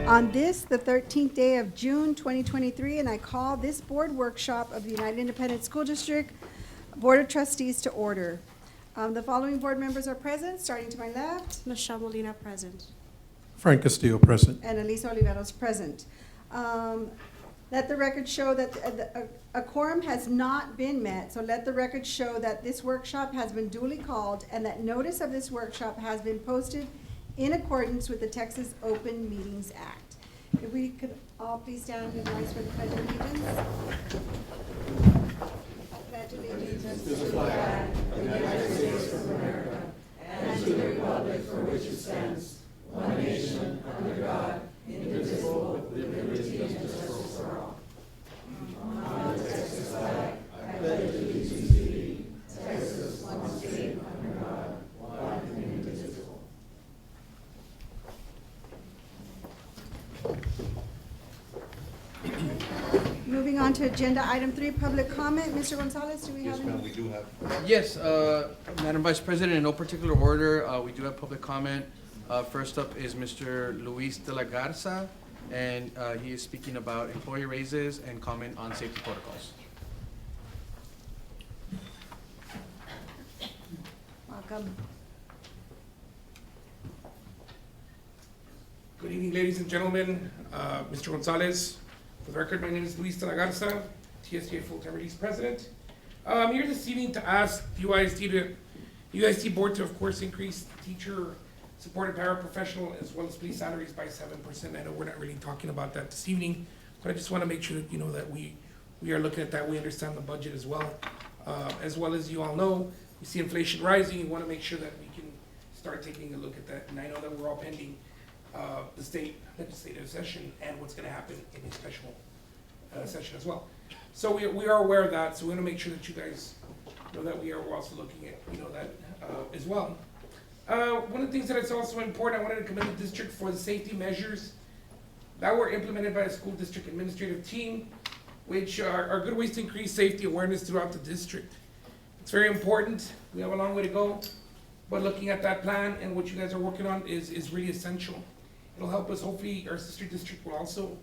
on this, the 13th day of June 2023, and I call this board workshop of the United Independent School District Board of Trustees to order. The following board members are present, starting to my left, Michelle Molina, present. Frank Castillo, present. and Elisa Oliveros present. Let the record show that a quorum has not been met, so let the record show that this workshop has been duly called and that notice of this workshop has been posted in accordance with the Texas Open Meetings Act. If we could all please stand and rise for the Pledge of Allegiance. I pledge allegiance to the flag of the United States of America and to the republic for which it stands, one nation, under God, indivisible, with liberty and justice for all. On the Texas flag, I pledge allegiance to thee, Texas, one state, under God, one and indivisible. Moving on to agenda item 3, public comment. Mr. Gonzalez, do we have Yes, any? ma'am, we do have. Yes, Madam Vice President, in no particular order, we do have public comment. First up is Mr. Luis de la Garza, and he is speaking about employee raises and comment on safety protocols. Welcome. Good evening, ladies and gentlemen. Mr. Gonzalez, for the record, my name is Luis de la Garza, TSDA full-time release president. I'm here this evening to ask the UISD board to, of course, increase teacher supported paraprofessional as well as police salaries by 7%. I know we're not really talking about that this evening, but I just want to make sure that you know that we are looking at that. We understand the budget as well. As well as you all know, we see inflation rising. We want to make sure that we can start taking a look at that. And I know that we're all pending the state legislative session and what's going to happen in a special session as well. So we are aware of that. So we want to make sure that you guys know that we're also looking at that as well. One of the things that is also important, I wanted to commend the district for the safety measures that were implemented by the school district administrative team, which are good ways to increase safety awareness throughout the district. It's very important. We have a long way to go, but looking at that plan and what you guys are working on is really essential. It'll help us. Hopefully our sister district will also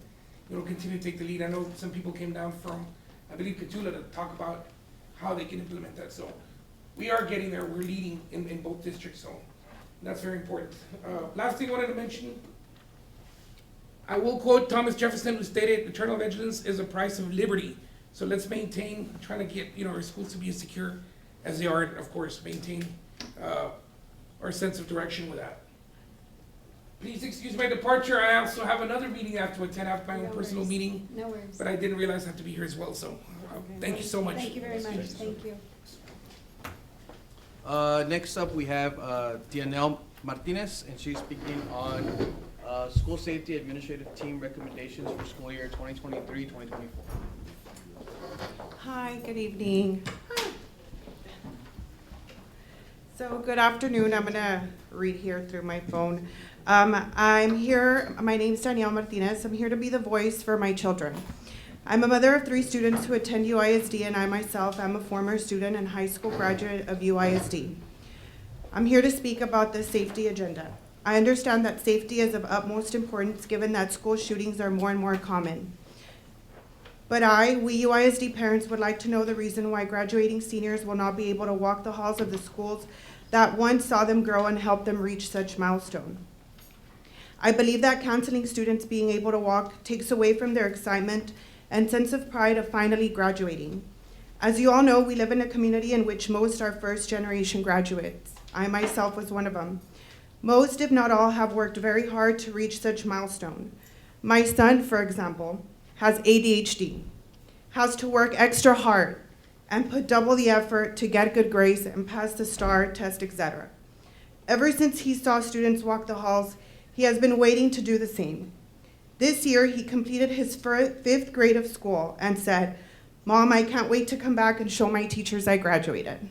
continue to take the lead. I know some people came down from, I believe, Cotulla to talk about how they can implement that. So we are getting there. We're leading in both districts. So that's very important. Last thing I wanted to mention, I will quote Thomas Jefferson, who stated, "Eternal vigilance is the price of liberty." So let's maintain, trying to get our schools to be as secure as they are, and of course, maintain our sense of direction with that. Please excuse my departure. I also have another meeting I have to attend. I have my own personal worries. meeting, No worries. but I didn't realize I have to be here as well. So thank you so much. Thank you very much. Thank you. Next up, we have Dianelle Martinez, and she's speaking on school safety administrative team recommendations for school year 2023-2024. Hi, good evening. So, good afternoon. I'm gonna read here through my phone. I'm here, my name's Danielle Martinez. I'm here to be the voice for my children. I'm a mother of 3 students who attend UISD, and I myself am a former student and high school graduate of UISD. I'm here to speak about the safety agenda. I understand that safety is of utmost importance given that school shootings are more and more common. But we UISD parents would like to know the reason why graduating seniors will not be able to walk the halls of the schools that once saw them grow and helped them reach such milestone. I believe that canceling students being able to walk takes away from their excitement and sense of pride of finally graduating. As you all know, we live in a community in which most are first-generation graduates. I myself was one of them. Most, if not all, have worked very hard to reach such milestone. My son, for example, has ADHD, has to work extra hard and put double the effort to get good grades and pass the STAR test, etc. Ever since he saw students walk the halls, he has been waiting to do the same. This year, he completed his 5th grade of school and said, "Mom, I can't wait to come back and show my teachers I graduated."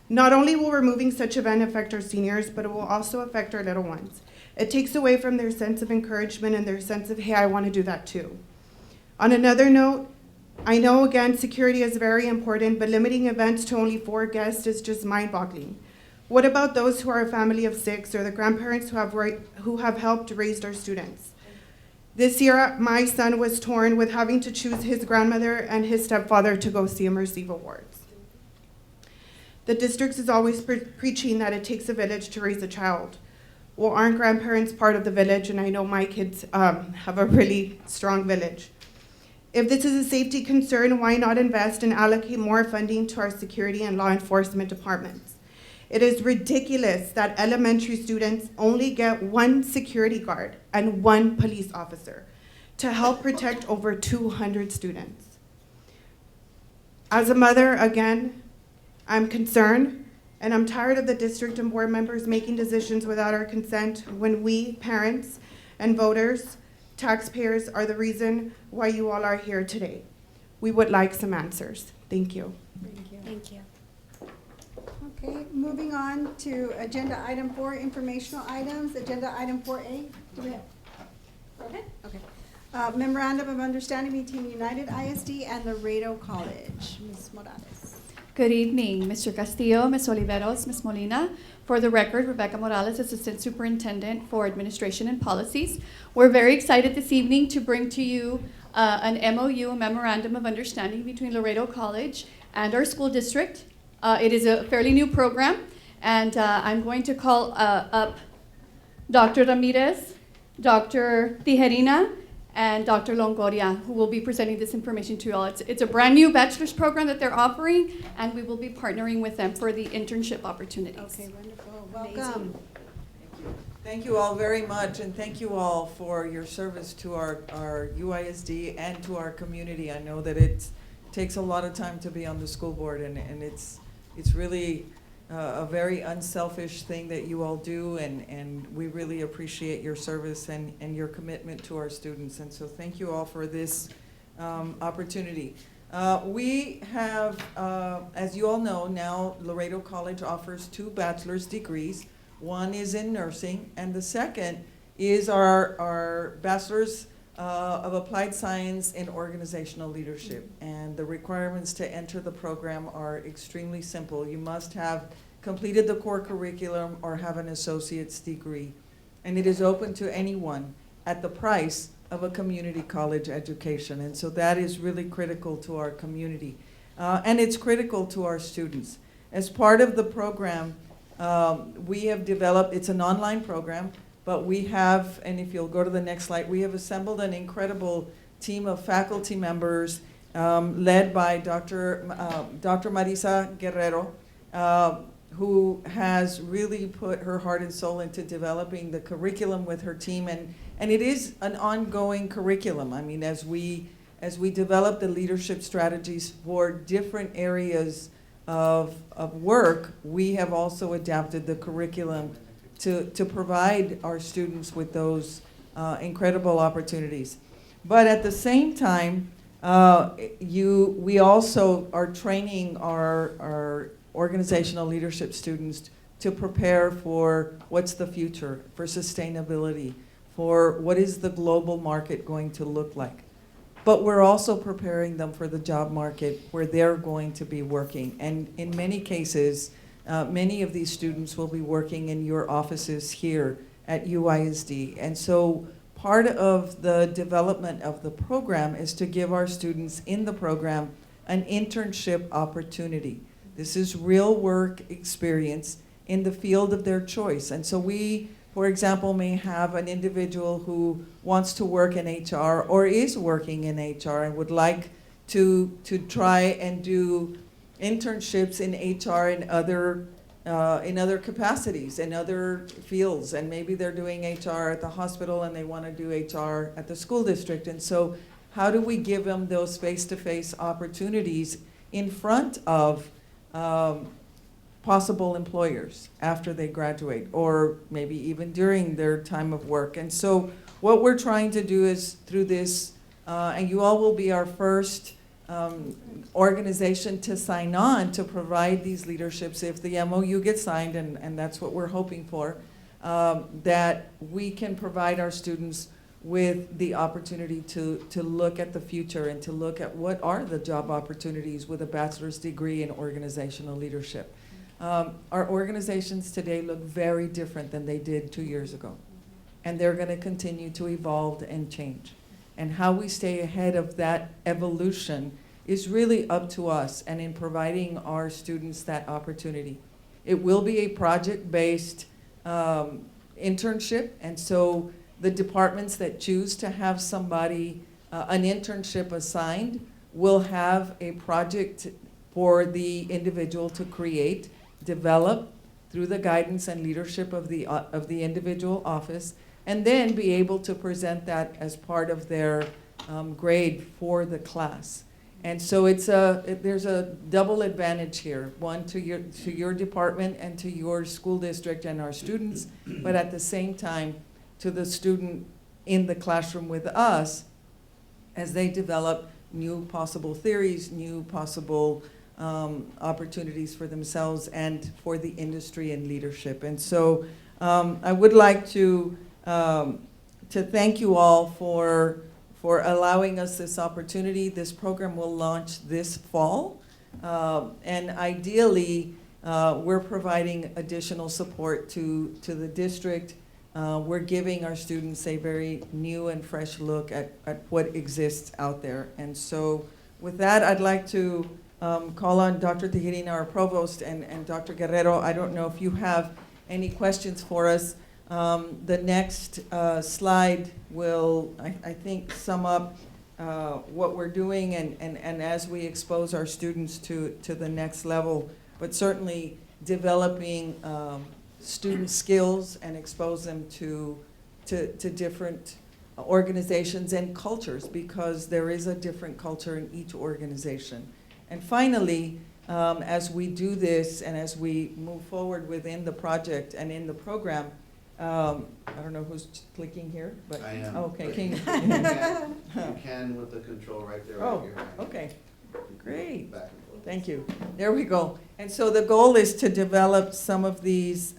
Not only will removing such event affect our seniors, but it will also affect our little ones. It takes away from their sense of encouragement and their sense of, hey, I want to do that too. On another note, I know, again, security is very important, but limiting events to only 4 guests is just mind-boggling. What about those who are a family of 6 or the grandparents who have helped raise our students? This year, my son was torn with having to choose his grandmother and his stepfather to go see him receive awards. The district is always preaching that it takes a village to raise a child. Well, aren't grandparents part of the village? And I know my kids have a really strong village. If this is a safety concern, why not invest and allocate more funding to our security and law enforcement departments? It is ridiculous that elementary students only get 1 security guard and 1 police officer to help protect over 200 students. As a mother, again, I'm concerned, and I'm tired of the district and board members making decisions without our consent when we, parents and voters, taxpayers, are the reason why you all are here today. We would like some answers. Thank you. Thank you. Thank you. Okay, moving on to agenda item 4, informational items. Agenda item 4A. Do we have? Go ahead. Okay. Memorandum of Understanding between United ISD and Laredo College. Ms. Morales. Good evening, Mr. Castillo, Ms. Oliveros, Ms. Molina. For the record, Rebecca Morales, Assistant Superintendent for Administration and Policies. We're very excited this evening to bring to you an MOU, a Memorandum of Understanding between Laredo College and our school district. It is a fairly new program, and I'm going to call up Dr. Ramirez, Dr. Tijerina, and Dr. Longoria, who will be presenting this information to you all. It's a brand new bachelor's program that they're offering, and we will be partnering with them for the internship opportunities. Okay, wonderful. Welcome. Thank you all very much, and thank you all for your service to our UISD and to our community. I know that it takes a lot of time to be on the school board, and it's really a very unselfish thing that you all do, and we really appreciate your service and your commitment to our students. And so thank you all for this opportunity. We have, as you all know, now Laredo College offers 2 bachelor's degrees. One is in nursing, and the second is our bachelor's of applied science in organizational leadership. And the requirements to enter the program are extremely simple. You must have completed the core curriculum or have an associate's degree. And it is open to anyone at the price of a community college education. And so that is really critical to our community. And it's critical to our students. As part of the program, we have developed, it's an online program, but we have, and if you'll go to the next slide, we have assembled an incredible team of faculty members led by Dr. Marisa Guerrero, who has really put her heart and soul into developing the curriculum with her team. And it is an ongoing curriculum. I mean, as we develop the leadership strategies for different areas of work, we have also adapted the curriculum to provide our students with those incredible opportunities. But at the same time, we also are training our organizational leadership students to prepare for what's the future, for sustainability, for what is the global market going to look like. But we're also preparing them for the job market where they're going to be working. And in many cases, many of these students will be working in your offices here at UISD. And so part of the development of the program is to give our students in the program an internship opportunity. This is real work experience in the field of their choice. And so we, for example, may have an individual who wants to work in HR or is working in HR and would like to try and do internships in HR in other capacities, in other fields. And maybe they're doing HR at the hospital and they want to do HR at the school district. And so how do we give them those face-to-face opportunities in front of possible employers after they graduate, or maybe even during their time of work? And so what we're trying to do is through this, and you all will be our first organization to sign on to provide these leaderships if the MOU gets signed, and that's what we're hoping for, that we can provide our students with the opportunity to look at the future and to look at what are the job opportunities with a bachelor's degree in organizational leadership. our organizations today look very different than they did 2 years ago. And they're going to continue to evolve and change. And how we stay ahead of that evolution is really up to us and in providing our students that opportunity. It will be a project-based internship, and so the departments that choose to have somebody, an internship assigned, will have a project for the individual to create, develop through the guidance and leadership of the individual office, and then be able to present that as part of their grade for the class. And so there's a double advantage here, one to your department and to your school district and our students, but at the same time to the student in the classroom with us as they develop new possible theories, new possible opportunities for themselves and for the industry and leadership. And so I would like to thank you all for allowing us this opportunity. This program will launch this fall. And ideally, we're providing additional support to the district. We're giving our students a very new and fresh look at what exists out there. And so with that, I'd like to call on Dr. Tijerina, our provost, and Dr. Guerrero. I don't know if you have any questions for us. The next slide will, I think, sum up what we're doing and as we expose our students to the next level, but certainly developing student skills and expose them to different organizations and cultures, because there is a different culture in each organization. And finally, as we do this and as we move forward within the project and in the program, I don't know who's clicking here, but. I am. Okay, can you? You can with the control right there. Oh, right here. okay, great. Back and forth. Thank you. There we go. And so the goal is to develop some of these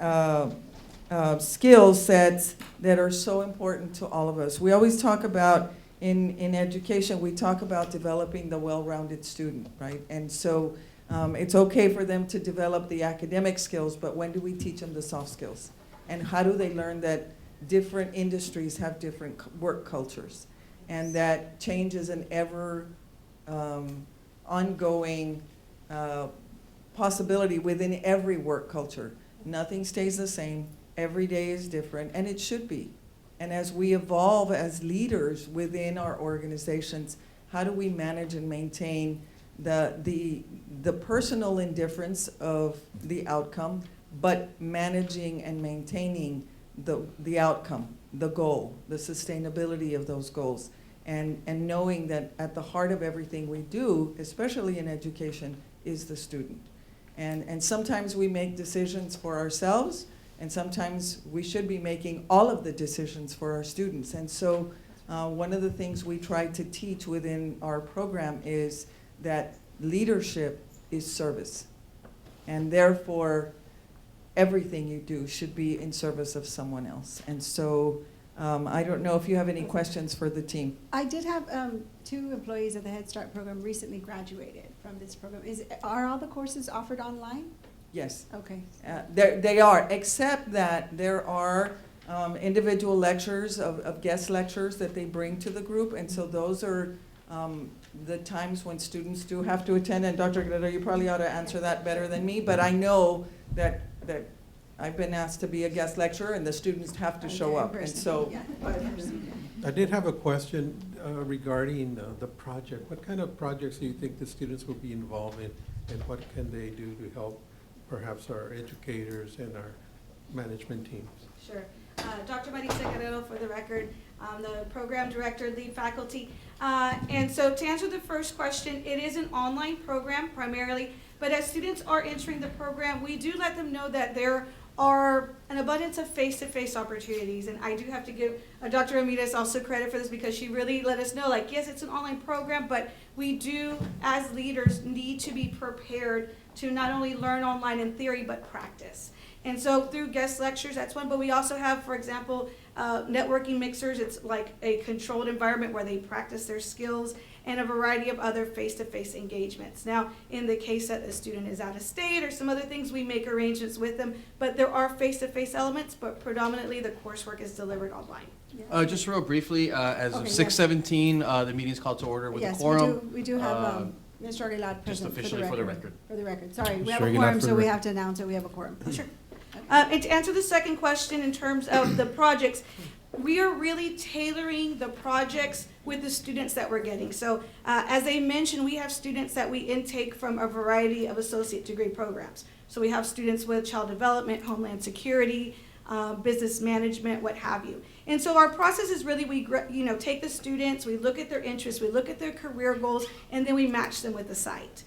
skill sets that are so important to all of us. We always talk about, in education, we talk about developing the well-rounded student, right? And so it's okay for them to develop the academic skills, but when do we teach them the soft skills? And how do they learn that different industries have different work cultures, and that change is an ever ongoing possibility within every work culture. Nothing stays the same. Every day is different, and it should be. And as we evolve as leaders within our organizations, how do we manage and maintain the personal indifference of the outcome, but managing and maintaining the outcome, the goal, the sustainability of those goals, and knowing that at the heart of everything we do, especially in education, is the student. And sometimes we make decisions for ourselves, and sometimes we should be making all of the decisions for our students. And so one of the things we try to teach within our program is that leadership is service. And therefore, everything you do should be in service of someone else. And so I don't know if you have any questions for the team. I did have 2 employees of the Head Start program recently graduated from this program. Are all the courses offered online? Yes. Okay. They are, except that there are individual lectures of guest lectures that they bring to the group, and so those are the times when students do have to attend. And Dr. Guerrero, you probably ought to answer that better than me, but I know that I've been asked to be a guest lecturer, and the students have to show up, and so. Yeah. I did have a question regarding the project. What kind of projects do you think the students will be involved in, and what can they do to help perhaps our educators and our management teams? Sure. Dr. Marisa Guerrero, for the record, the program director, lead faculty. And so to answer the first question, it is an online program primarily, but as students are entering the program, we do let them know that there are an abundance of face-to-face opportunities. And I do have to give Dr. Ramirez also credit for this, because she really let us know, like, yes, it's an online program, but we do, as leaders, need to be prepared to not only learn online in theory, but practice. And so through guest lectures, that's one, but we also have, for example, networking mixers. It's like a controlled environment where they practice their skills, and a variety of other face-to-face engagements. Now, in the case that a student is out of state or some other things, we make arrangements with them, but there are face-to-face elements, but predominantly the coursework is delivered online. Just real briefly, as Okay, of yes. 6:17, the meeting's called to order with a Yes, quorum. we do have Mr. Aguilar present officially for the record. For the record, sorry, we Mr. have a Aguilar quorum, for so the we record. have to announce that we have a quorum. Sure. And to answer the second question in terms of the projects, we are really tailoring the projects with the students that we're getting. So as I mentioned, we have students that we intake from a variety of associate degree programs. So we have students with child development, homeland security, business management, what have you. And so our process is really, we take the students, we look at their interests, we look at their career goals, and then we match them with the site.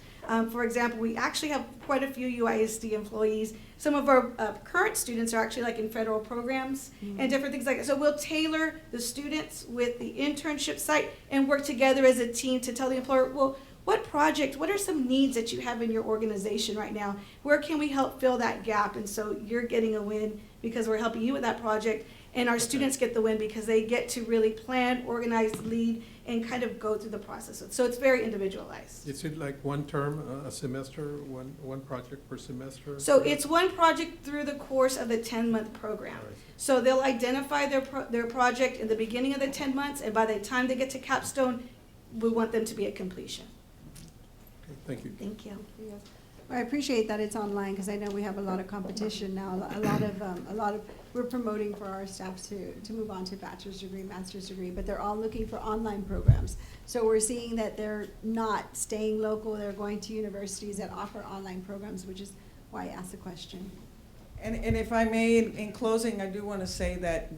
For example, we actually have quite a few UISD employees. Some of our current students are actually like in federal programs and different things like that. So we'll tailor the students with the internship site and work together as a team to tell the employer, well, what project, what are some needs that you have in your organization right now? Where can we help fill that gap? And so you're getting a win because we're helping you with that project, and our students get the win because they get to really plan, organize, lead, and kind of go through the process. So it's very individualized. Is it like one term, a semester, one project per semester? So it's one project through the course of the 10-month program. All right. So they'll identify their project in the beginning of the 10 months, and by the time they get to capstone, we want them to be at completion. Okay, thank you. Thank you. Yes. I appreciate that it's online, because I know we have a lot of competition now, a lot of, we're promoting for our staff to move on to bachelor's degree, master's degree, but they're all looking for online programs. So we're seeing that they're not staying local, they're going to universities that offer online programs, which is why I asked the question. And if I may, in closing, I do want to say that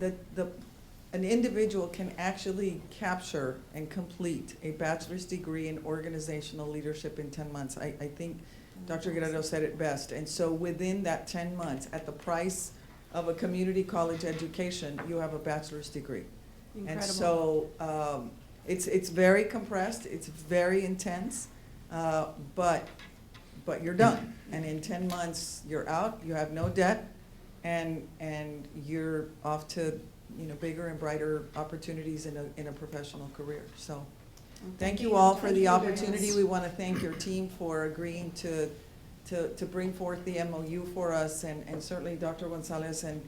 an individual can actually capture and complete a bachelor's degree in organizational leadership in 10 months. I think Dr. Guerrero said it best. And so within that 10 months, at the price of a community college education, you have a bachelor's degree. Incredible. And so it's very compressed, it's very intense, but you're done. And in 10 months, you're out, you have no debt, and you're off to bigger and brighter opportunities in a professional career. So thank you all for the opportunity. We want to thank your team for agreeing to bring forth the MOU for us, and certainly Dr. Gonzalez and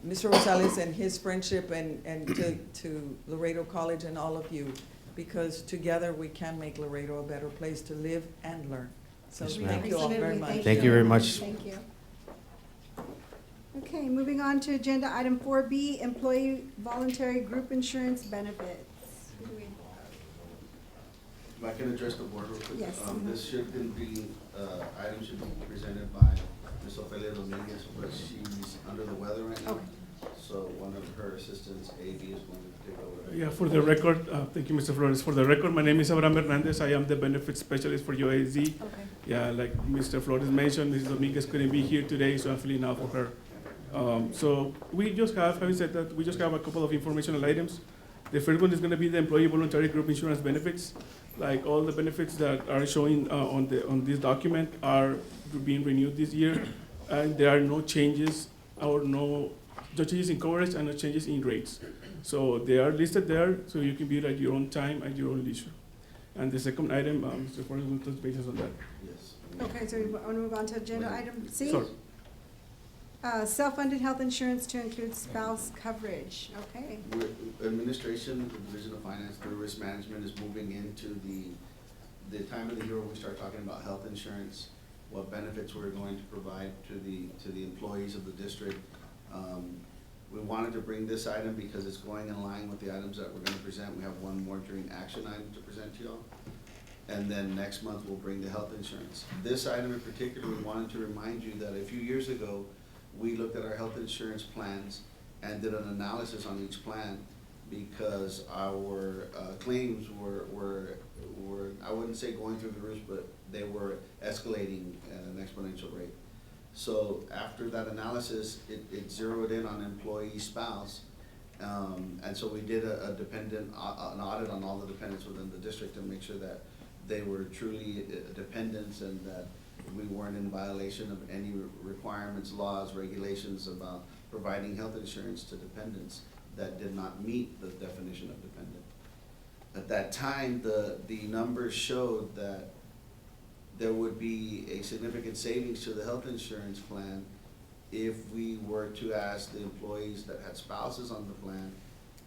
Mr. Gonzalez and his friendship, and to Laredo College and all of you, because together we can make Laredo a better place to live and learn. So Yes, ma'am. thank you all very much. Thank you very much. Thank you. Okay, moving on to agenda item 4B, employee voluntary group insurance benefits. Who do we- If I can address the board real quick. Yes. This should be, item should be presented by Ms. Ofelia Dominguez, but she's under the weather right now. Okay. So one of her assistants, A.B., is going to take over. Yeah, for the record, thank you, Mr. Flores. For the record, my name is Abraham Hernandez. I am the benefits specialist for UASD. Okay. Yeah, like Mr. Flores mentioned, Mrs. Dominguez couldn't be here today, so I'm filling out for her. So we just have, having said that, we just have a couple of informational items. The first one is going to be the employee voluntary group insurance benefits. Like all the benefits that are showing on this document are being renewed this year, and there are no changes in coverage and no changes in rates. So they are listed there, so you can be at your own time, at your own leisure. And the second item, Mr. Flores will touch bases on that. Yes. Okay, so we want to move on to agenda item C? Sorry. Self-funded health insurance to include spouse coverage, okay. Administration, the Division of Finance, through risk management, is moving into the time of the year where we start talking about health insurance, what benefits we're going to provide to the employees of the district. We wanted to bring this item because it's going in line with the items that we're going to present. We have one more during action item to present to y'all. And then next month, we'll bring the health insurance. This item in particular, we wanted to remind you that a few years ago, we looked at our health insurance plans and did an analysis on each plan because our claims were, I wouldn't say going through the roof, but they were escalating at an exponential rate. So after that analysis, it zeroed in on employee spouse. And so we did an audit on all the dependents within the district to make sure that they were truly dependents and that we weren't in violation of any requirements, laws, regulations about providing health insurance to dependents that did not meet the definition of dependent. At that time, the numbers showed that there would be a significant savings to the health insurance plan if we were to ask the employees that had spouses on the plan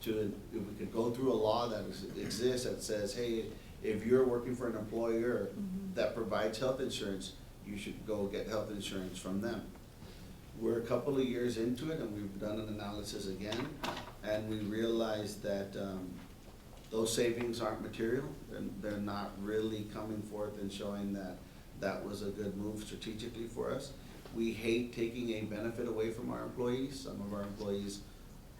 to, if we could go through a law that exists that says, hey, if you're working for an employer that provides health insurance, you should go get health insurance from them. We're a couple of years into it, and we've done an analysis again, and we realized that those savings aren't material. They're not really coming forth and showing that that was a good move strategically for us. We hate taking a benefit away from our employees. Some of our employees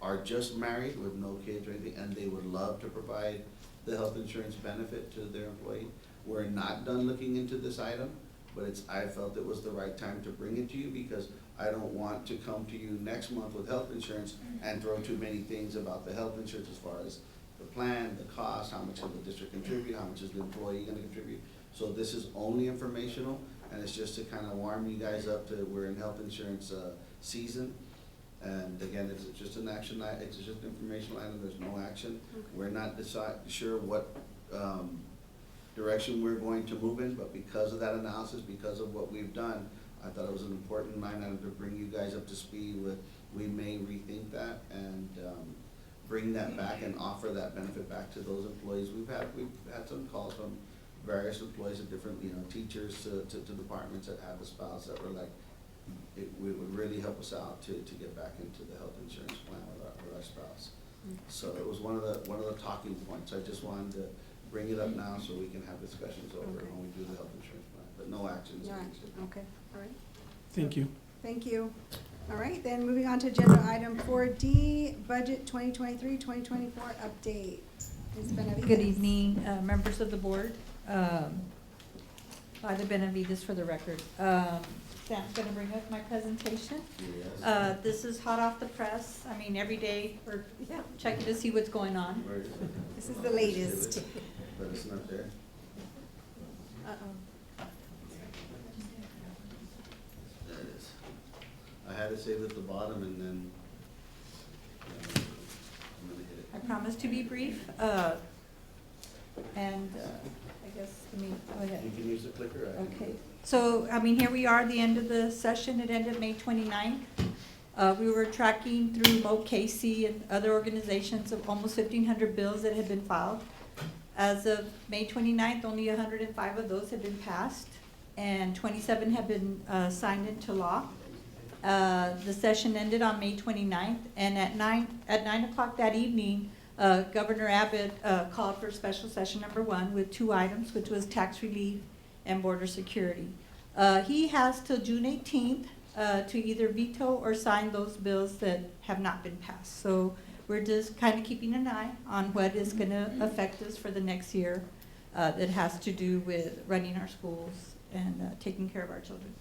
are just married with no kids or anything, and they would love to provide the health insurance benefit to their employee. We're not done looking into this item, but I felt it was the right time to bring it to you, because I don't want to come to you next month with health insurance and throw too many things about the health insurance as far as the plan, the cost, how much will the district contribute, how much is the employee gonna contribute. So this is only informational, and it's just to kind of warm you guys up to, we're in health insurance season. And again, it's just an action, it's just an informational item, there's no action. We're not sure what direction we're going to move in, but because of that analysis, because of what we've done, I thought it was an important line item to bring you guys up to speed with. We may rethink that and bring that back and offer that benefit back to those employees. We've had some calls from various employees of different, teachers to departments that have a spouse that were like, it would really help us out to get back into the health insurance plan with our spouse. So it was one of the talking points. I just wanted to bring it up now so we can have discussions over when we do the health insurance plan, but no actions. No action, okay, all right. Thank you. Thank you. All right, then moving on to agenda item 4D, budget 2023-2024 update. Ms. Benavides. Good evening, members of the board. Ida Benavides for the record. Sam's gonna bring up my presentation. Yes. This is hot off the press. I mean, every day we're checking to see what's going on. Where is it? This is the latest. But it's not there. Uh-oh. There it is. I had it saved at the bottom and then, I'm gonna hit I it. promise to be brief, and I guess, go ahead. You can use the clicker. I can- Okay, so, I mean, here we are, the end of the session, it ended May 29th. We were tracking through Mo Casey and other organizations of almost 1,500 bills that had been filed. As of May 29th, only 105 of those had been passed, and 27 have been signed into law. The session ended on May 29th, and at 9 o'clock that evening, Governor Abbott called for special session number 1 with 2 items, which was tax relief and border security. He has till June 18th to either veto or sign those bills that have not been passed. So we're just kind of keeping an eye on what is going to affect us for the next year that has to do with running our schools and taking care of our children.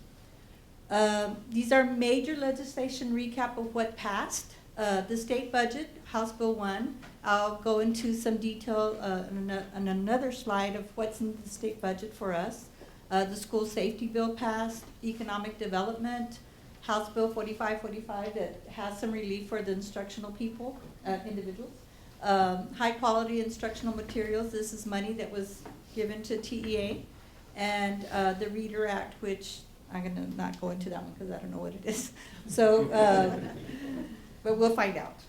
These are major legislation recap of what passed. The state budget, House Bill 1. I'll go into some detail on another slide of what's in the state budget for us. The school safety bill passed, economic development, House Bill 4545 that has some relief for the instructional people, individuals. High quality instructional materials, this is money that was given to TEA. And the Reader Act, which I'm gonna not go into that one because I don't know what it is. So, but we'll find out.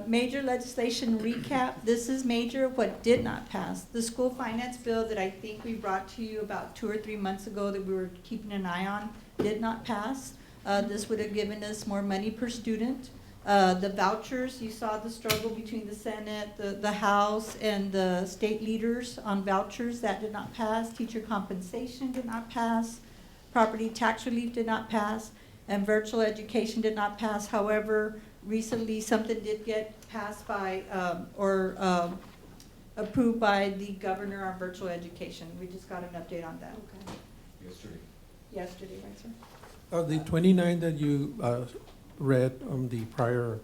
Major legislation recap, this is major what did not pass. The school finance bill that I think we brought to you about 2 or 3 months ago that we were keeping an eye on did not pass. This would have given us more money per student. The vouchers, you saw the struggle between the Senate, the House, and the state leaders on vouchers. That did not pass. Teacher compensation did not pass. Property tax relief did not pass. And virtual education did not pass. However, recently something did get passed by, approved by the governor on virtual education. We just got an update on that. Okay. Yesterday, right, sir? The 29 that you read on the prior,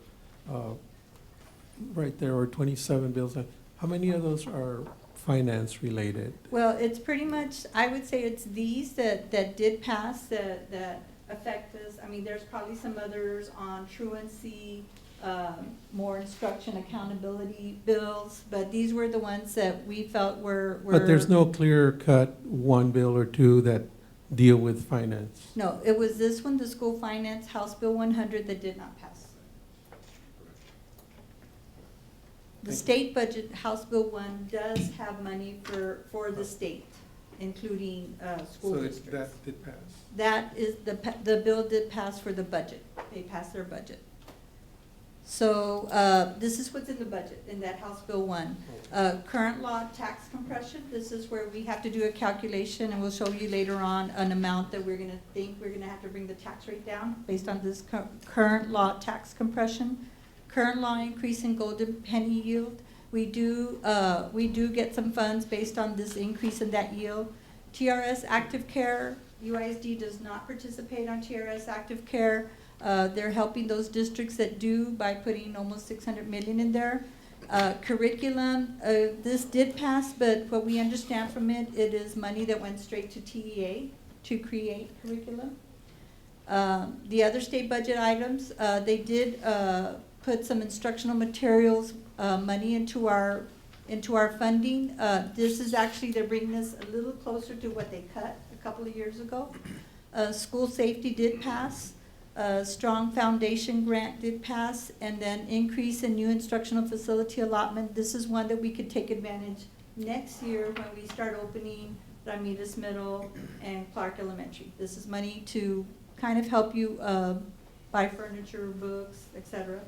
right there, or 27 bills, how many of those are finance related? Well, it's pretty much, I would say it's these that did pass, that affect us. I mean, there's probably some others on truancy more instruction accountability bills, but these were the ones that we felt were. But there's no clear-cut one bill or two that deal with finance. No, it was this one, the school finance, House Bill 100, that did not pass. The state budget, House Bill 1, does have money for the state, including school So districts. that did pass. That is, the bill did pass for the budget. They passed their budget. So this is what's in the budget, in that House Bill 1. Current law tax compression, this is where we have to do a calculation, and we'll show you later on an amount that we're gonna think we're gonna have to bring the tax rate down based on this current law tax compression. Current law increase in golden penny yield. We do get some funds based on this increase in that yield. TRS Active Care, UISD does not participate on TRS Active Care. They're helping those districts that do by putting almost 600 million in there. Curriculum, this did pass, but what we understand from it, it is money that went straight to TEA to create curriculum. The other state budget items, they did put some instructional materials money into our funding. This is actually, they're bringing us a little closer to what they cut a couple of years ago. School safety did pass. Strong Foundation grant did pass, and then increase in new instructional facility allotment. This is one that we could take advantage next year when we start opening Ramirez Middle and Clark Elementary. This is money to kind of help you buy furniture, books, etc.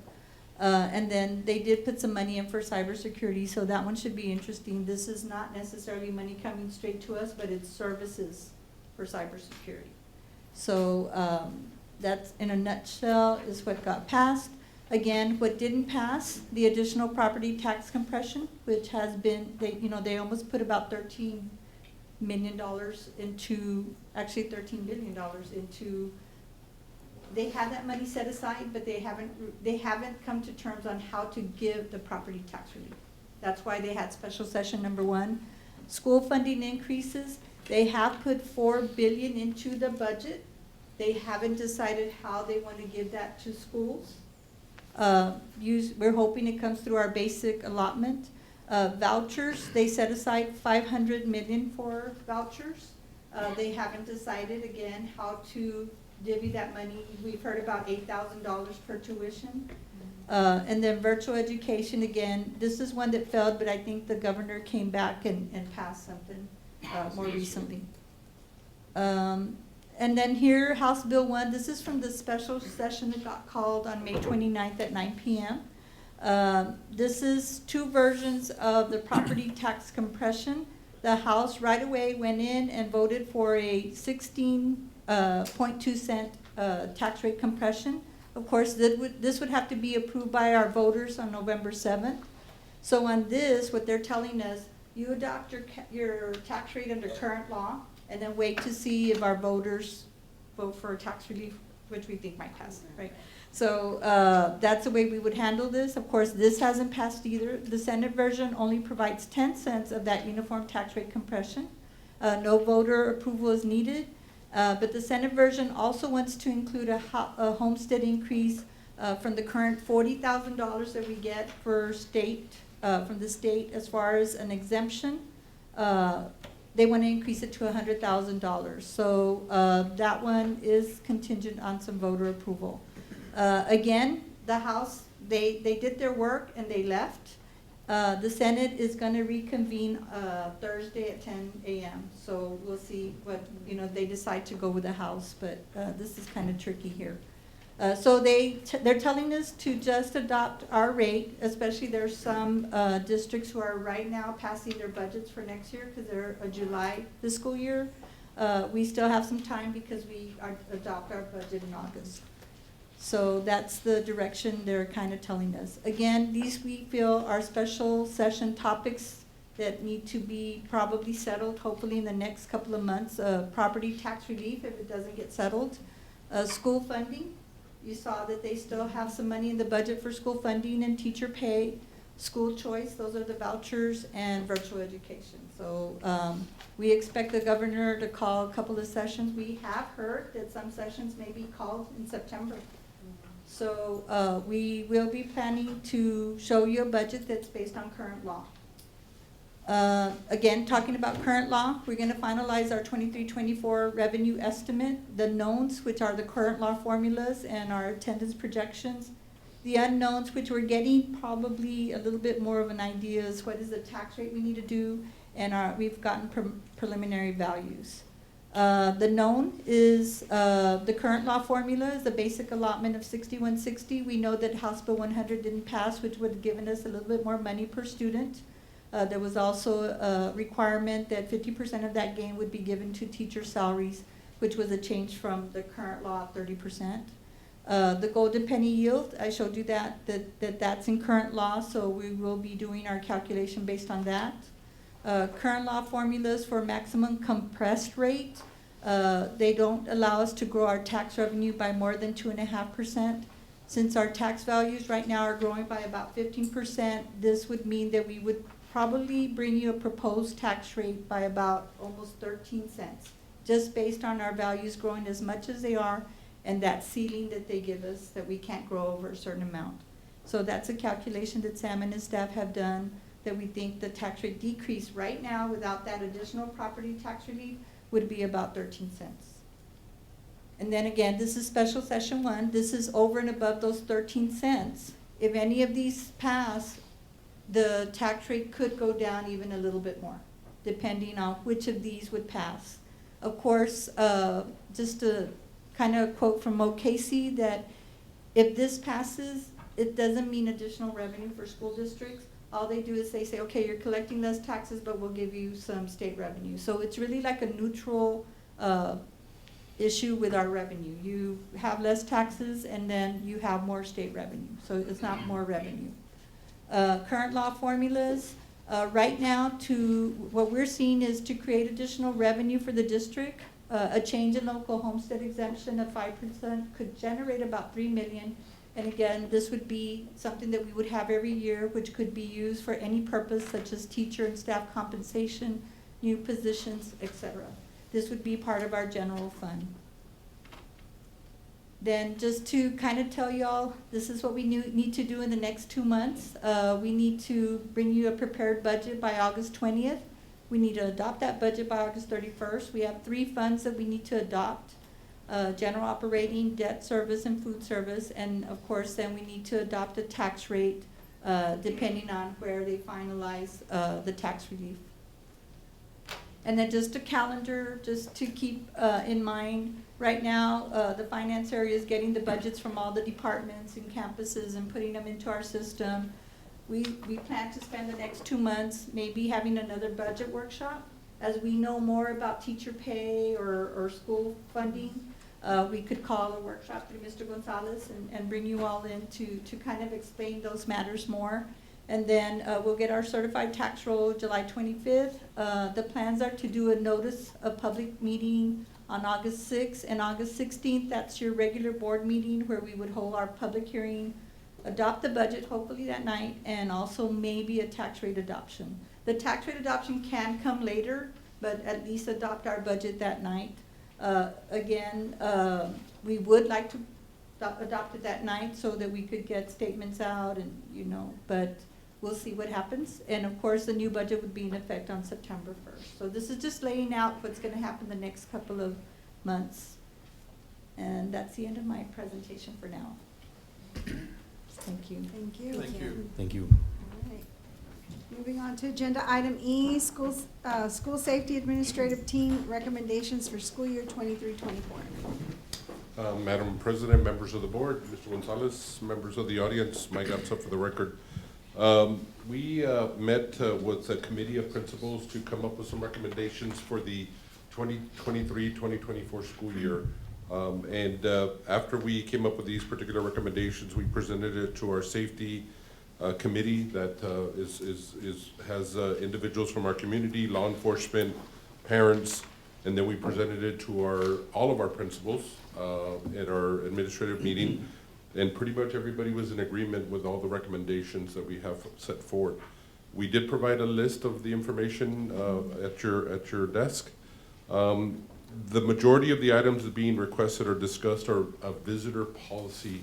And then they did put some money in for cybersecurity, so that one should be interesting. This is not necessarily money coming straight to us, but it's services for cybersecurity. So that's, in a nutshell, is what got passed. Again, what didn't pass, the additional property tax compression, which has been, they almost put about $13 million into, actually $13 billion into, they have that money set aside, but they haven't come to terms on how to give the property tax relief. That's why they had special session number 1. School funding increases, they have put $4 billion into the budget. They haven't decided how they want to give that to schools. We're hoping it comes through our basic allotment. Vouchers, they set aside $500 million for vouchers. They haven't decided, again, how to divvy that money. We've heard about $8,000 per tuition. And then virtual education, again, this is one that failed, but I think the governor came back and passed something more recently. And then here, House Bill 1, this is from the special session that got called on May 29th at 9 p.m. This is 2 versions of the property tax compression. The House right away went in and voted for a 16.2 cent tax rate compression. Of course, this would have to be approved by our voters on November 7th. So on this, what they're telling us, you adopt your tax rate under current law, and then wait to see if our voters vote for tax relief, which we think might pass, right? So that's the way we would handle this. Of course, this hasn't passed either. The Senate version only provides 10 cents of that uniform tax rate compression. No voter approval is needed. But the Senate version also wants to include a homestead increase from the current $40,000 that we get for from the state as far as an exemption. They want to increase it to $100,000. So that one is contingent on some voter approval. Again, the House, they did their work and they left. The Senate is going to reconvene Thursday at 10 a.m. So we'll see what, they decide to go with the House, but this is kind of tricky here. So they're telling us to just adopt our rate, especially there's some districts who are right now passing their budgets for next year because they're a July fiscal year. We still have some time because we adopt our budget in August. So that's the direction they're kind of telling us. Again, these we feel are special session topics that need to be probably settled, hopefully in the next couple of months. Property tax relief if it doesn't get settled. School funding. You saw that they still have some money in the budget for school funding and teacher pay. School choice, those are the vouchers, and virtual education. So we expect the governor to call a couple of sessions. We have heard that some sessions may be called in September. So we will be planning to show you a budget that's based on current law. Again, talking about current law, we're gonna finalize our 23-24 revenue estimate, the knowns, which are the current law formulas and our attendance projections. The unknowns, which we're getting probably a little bit more of an idea, is what is the tax rate we need to do, and we've gotten preliminary values. The known is the current law formula is the basic allotment of 6160. We know that House Bill 100 didn't pass, which would have given us a little bit more money per student. There was also a requirement that 50% of that gain would be given to teacher salaries, which was a change from the current law of 30%. The golden penny yield, I showed you that's in current law, so we will be doing our calculation based on that. Current law formulas for maximum compressed rate, they don't allow us to grow our tax revenue by more than 2.5%. Since our tax values right now are growing by about 15%, this would mean that we would probably bring you a proposed tax rate by about almost 13 cents, just based on our values growing as much as they are and that ceiling that they give us that we can't grow over a certain amount. So that's a calculation that Sam and his staff have done, that we think the tax rate decrease right now without that additional property tax relief would be about 13 cents. And then again, this is special session 1. This is over and above those 13 cents. If any of these pass, the tax rate could go down even a little bit more, depending on which of these would pass. Of course, just a kind of quote from Mo Casey, that if this passes, it doesn't mean additional revenue for school districts. All they do is they say, okay, you're collecting less taxes, but we'll give you some state revenue. So it's really like a neutral issue with our revenue. You have less taxes and then you have more state revenue. So it's not more revenue. Current law formulas, right now what we're seeing is to create additional revenue for the district. A change in local homestead exemption of 5% could generate about $3 million. And again, this would be something that we would have every year, which could be used for any purpose such as teacher and staff compensation, new positions, etc. This would be part of our general fund. Then just to kind of tell y'all, this is what we need to do in the next 2 months. We need to bring you a prepared budget by August 20th. We need to adopt that budget by August 31st. We have 3 funds that we need to adopt. General operating, debt service, and food service. And of course, then we need to adopt a tax rate depending on where they finalize the tax relief. And then just a calendar, just to keep in mind, right now, the finance area is getting the budgets from all the departments and campuses and putting them into our system. We plan to spend the next 2 months maybe having another budget workshop. As we know more about teacher pay or school funding, we could call a workshop through Mr. Gonzalez and bring you all in to kind of explain those matters more. And then we'll get our certified tax roll July 25th. The plans are to do a notice of public meeting on August 6th and August 16th. That's your regular board meeting where we would hold our public hearing, adopt the budget hopefully that night, and also maybe a tax rate adoption. The tax rate adoption can come later, but at least adopt our budget that night. Again, we would like to adopt it that night so that we could get statements out and, but we'll see what happens. And of course, the new budget would be in effect on September 1st. So this is just laying out what's going to happen the next couple of months. And that's the end of my presentation for now. Thank you. Thank you. Thank you. Thank you. All right. Moving on to agenda item E, school safety administrative team recommendations for school year 23-24. Madam President, members of the board, Mr. Gonzalez, members of the audience, Mike Gatsa for the record. We met with a committee of principals to come up with some recommendations for the 2023-2024 school year. After we came up with these particular recommendations, we presented it to our safety committee that has individuals from our community, law enforcement, parents, and then we presented it to all of our principals at our administrative meeting. And pretty much everybody was in agreement with all the recommendations that we have set forward. We did provide a list of the information at your desk. The majority of the items being requested or discussed are a visitor policy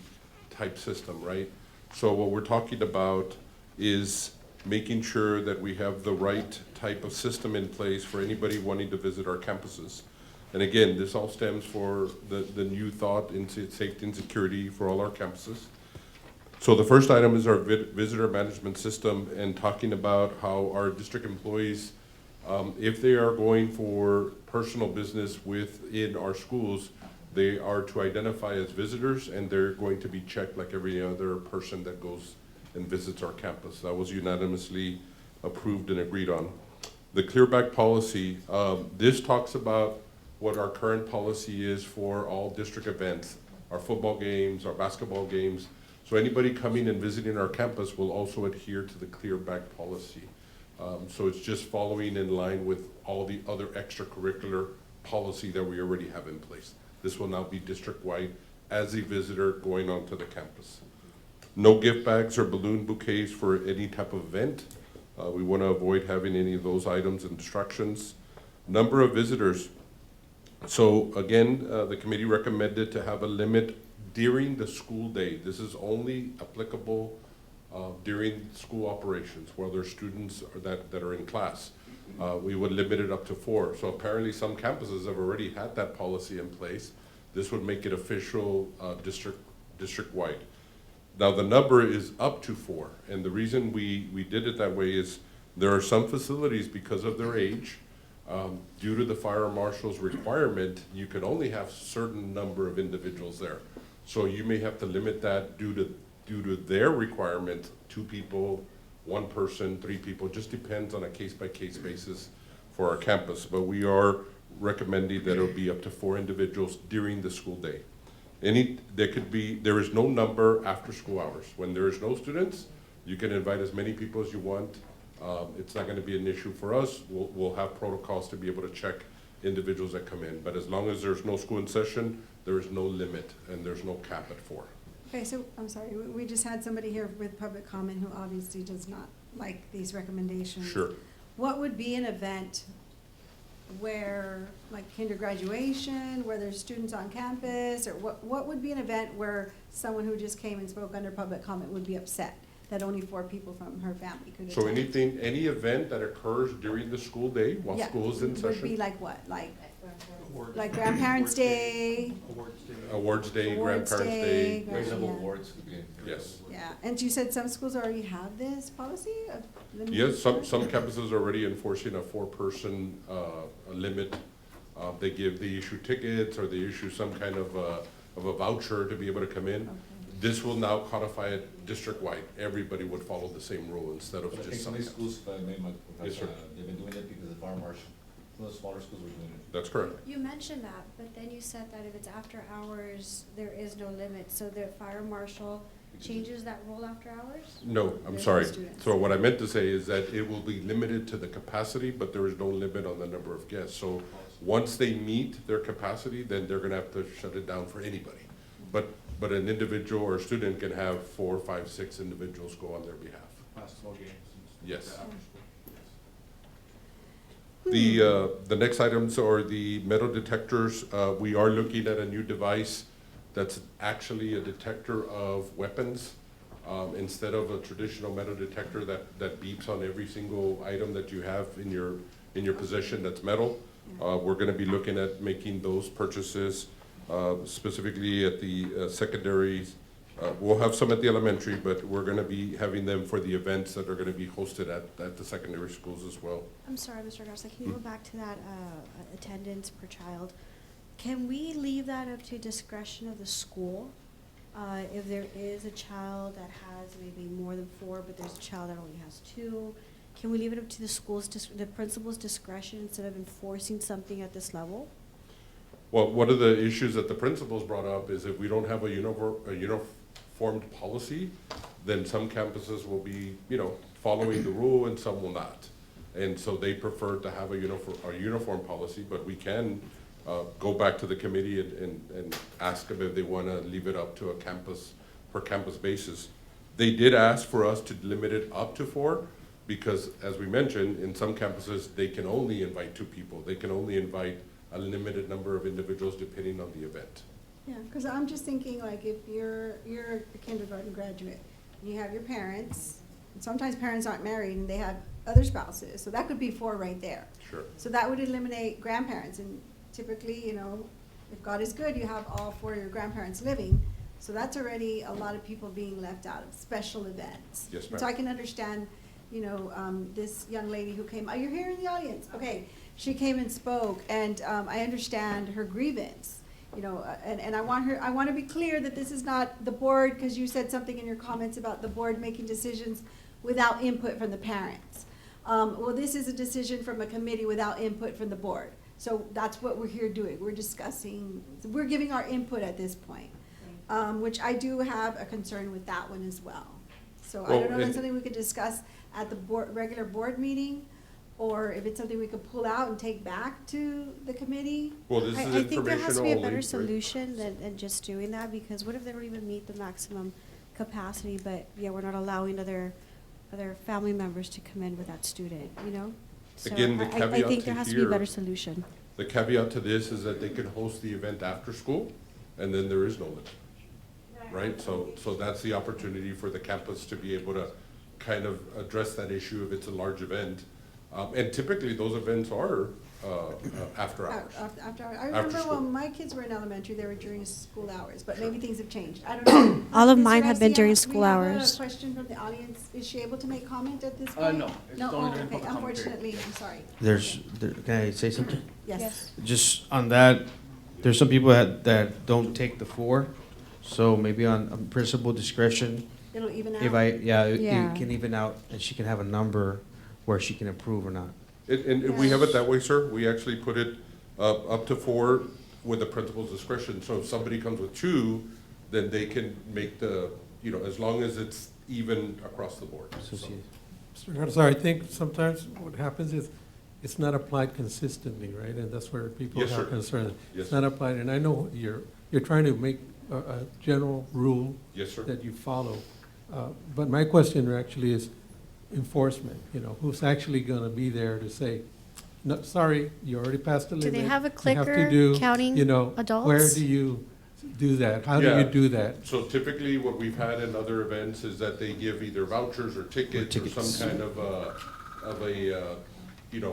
type system, right? So what we're talking about is making sure that we have the right type of system in place for anybody wanting to visit our campuses. And again, this all stems for the new thought into safety and security for all our campuses. So the first item is our visitor management system, and talking about how our district employees, if they are going for personal business within our schools, they are to identify as visitors, and they're going to be checked like every other person that goes and visits our campus. That was unanimously approved and agreed on. The clearback policy, this talks about what our current policy is for all district events, our football games, our basketball games. So anybody coming and visiting our campus will also adhere to the clearback policy. So it's just following in line with all the other extracurricular policy that we already have in place. This will now be district-wide as a visitor going onto the campus. No gift bags or balloon bouquets for any type of event. We want to avoid having any of those items and distractions. Number of visitors. So again, the committee recommended to have a limit during the school day. This is only applicable during school operations, where there's students that are in class. We would limit it up to 4. So apparently some campuses have already had that policy in place. This would make it official district-wide. Now the number is up to 4, and the reason we did it that way is there are some facilities, because of their age, due to the fire marshal's requirement, you can only have certain number of individuals there. So you may have to limit that due to their requirement, 2 people, 1 person, 3 people, just depends on a case-by-case basis for our campus. But we are recommending that it'll be up to 4 individuals during the school day. There is no number after school hours. When there is no students, you can invite as many people as you want. It's not gonna be an issue for us. We'll have protocols to be able to check individuals that come in. But as long as there's no school in session, there is no limit and there's no cap at 4. Okay, so, I'm sorry, we just had somebody here with public comment who obviously does not like these recommendations. Sure. What would be an event where, like kinder graduation, where there's students on campus, or what would be an event where someone who just came and spoke under public comment would be upset that only 4 people from her family could attend? Any event that occurs during the school day while Yeah, school is in session. would be like what, like Grandparents' Day? Awards Day, Awards Grandparents' Day. Yeah. Yes. Yeah, and you said some schools already have this policy of limiting? Yes, some campuses are already enforcing a 4-person limit. They issue tickets, or they issue some kind of a voucher to be able to come in. Okay. This will now codify it district-wide. Everybody would follow the same rule instead of just some. schools, if I may, Yes, sir. they've been doing it because the fire marshal, some of the smaller schools were doing it. That's correct. You mentioned that, but then you said that if it's after hours, there is no limit, so the fire marshal changes that rule after hours? No, I'm There's sorry. no students. So what I meant to say is that it will be limited to the capacity, but there is no limit on the number of guests. So once they meet their capacity, then they're gonna have to shut it down for anybody. But an individual or a student can have 4, 5, 6 individuals go on their behalf. Basketball games. Yes. The next items are the metal detectors. We are looking at a new device that's actually a detector of weapons. Instead of a traditional metal detector that beeps on every single item that you have in your possession that's metal. We're gonna be looking at making those purchases, specifically at the secondaries. We'll have some at the elementary, but we're gonna be having them for the events that are gonna be hosted at the secondary schools as well. I'm sorry, Mr. Garza, can you go back to that attendance per child? Can we leave that up to discretion of the school? If there is a child that has maybe more than 4, but there's a child that only has 2, can we leave it up to the school's, the principal's discretion instead of enforcing something at this level? Well, one of the issues that the principals brought up is if we don't have a uniformed policy, then some campuses will be, following the rule and some will not. And so they prefer to have a uniform policy, but we can go back to the committee and ask them if they want to leave it up to a per campus basis. They did ask for us to limit it up to 4 because, as we mentioned, in some campuses, they can only invite 2 people. They can only invite a limited number of individuals depending on the event. Yeah, because I'm just thinking, like, if you're a kindergarten graduate, and you have your parents, and sometimes parents aren't married and they have other spouses, so that could be 4 right there. Sure. So that would eliminate grandparents, and typically, if God is good, you have all 4 of your grandparents living, so that's already a lot of people being left out of special events. Yes, ma'am. So I can understand, this young lady who came, you're here in the audience, okay, she came and spoke, and I understand her grievance. And I want to be clear that this is not the board, because you said something in your comments about the board making decisions without input from the parents. Well, this is a decision from a committee without input from the board. So that's what we're here doing. We're discussing, we're giving our input at this point, which I do have a concern with that one as well. So I don't know if that's something we could discuss at the regular board meeting, or if it's something we could pull out and take back to the committee. Well, this is I informational think there has to be a only, better right? solution than just doing that, because what if they don't even meet the maximum capacity, but we're not allowing other family members to come in with that student, So Again, the I caveat think to there has to be a here- better solution. The caveat to this is that they can host the event after school, and then there is no limit, right? So that's the opportunity for the campus to be able to kind of address that issue if it's a large event. And typically, those events are after hours. After hours. I After remember school. when my kids were in elementary, they were during school hours, but maybe things have changed. I don't know. All of Mr. mine have been Garcia, during we school have hours. a question from the audience. Is she able to make comment at this point? No, it's No, only oh, during okay, public comment period. unfortunately, I'm sorry. Can I say something? Yes. Just on that, there's some people that don't take the 4, so maybe on principal discretion, It'll even out. Yeah. it can even out, and she can have a number where she can approve or not. And we have it that way, sir. We actually put it up to 4 with the principal's discretion. So if somebody comes with 2, then they can make as long as it's even across the board. So So- she- Mr. Garza, I think sometimes what happens is it's not applied consistently, right? And that's where people Yes, have sir. concerns. Yes, It's not applied, and I know you're trying to make a general rule Yes, sir. that you follow. But my question actually is enforcement, who's actually gonna be there to say, no, sorry, you already passed the Do limit. they have a You clicker to do," counting adults? Where do you do that? How do Yeah. you do that? So typically, what we've had in other events is that they give either vouchers or tickets or some kind of a,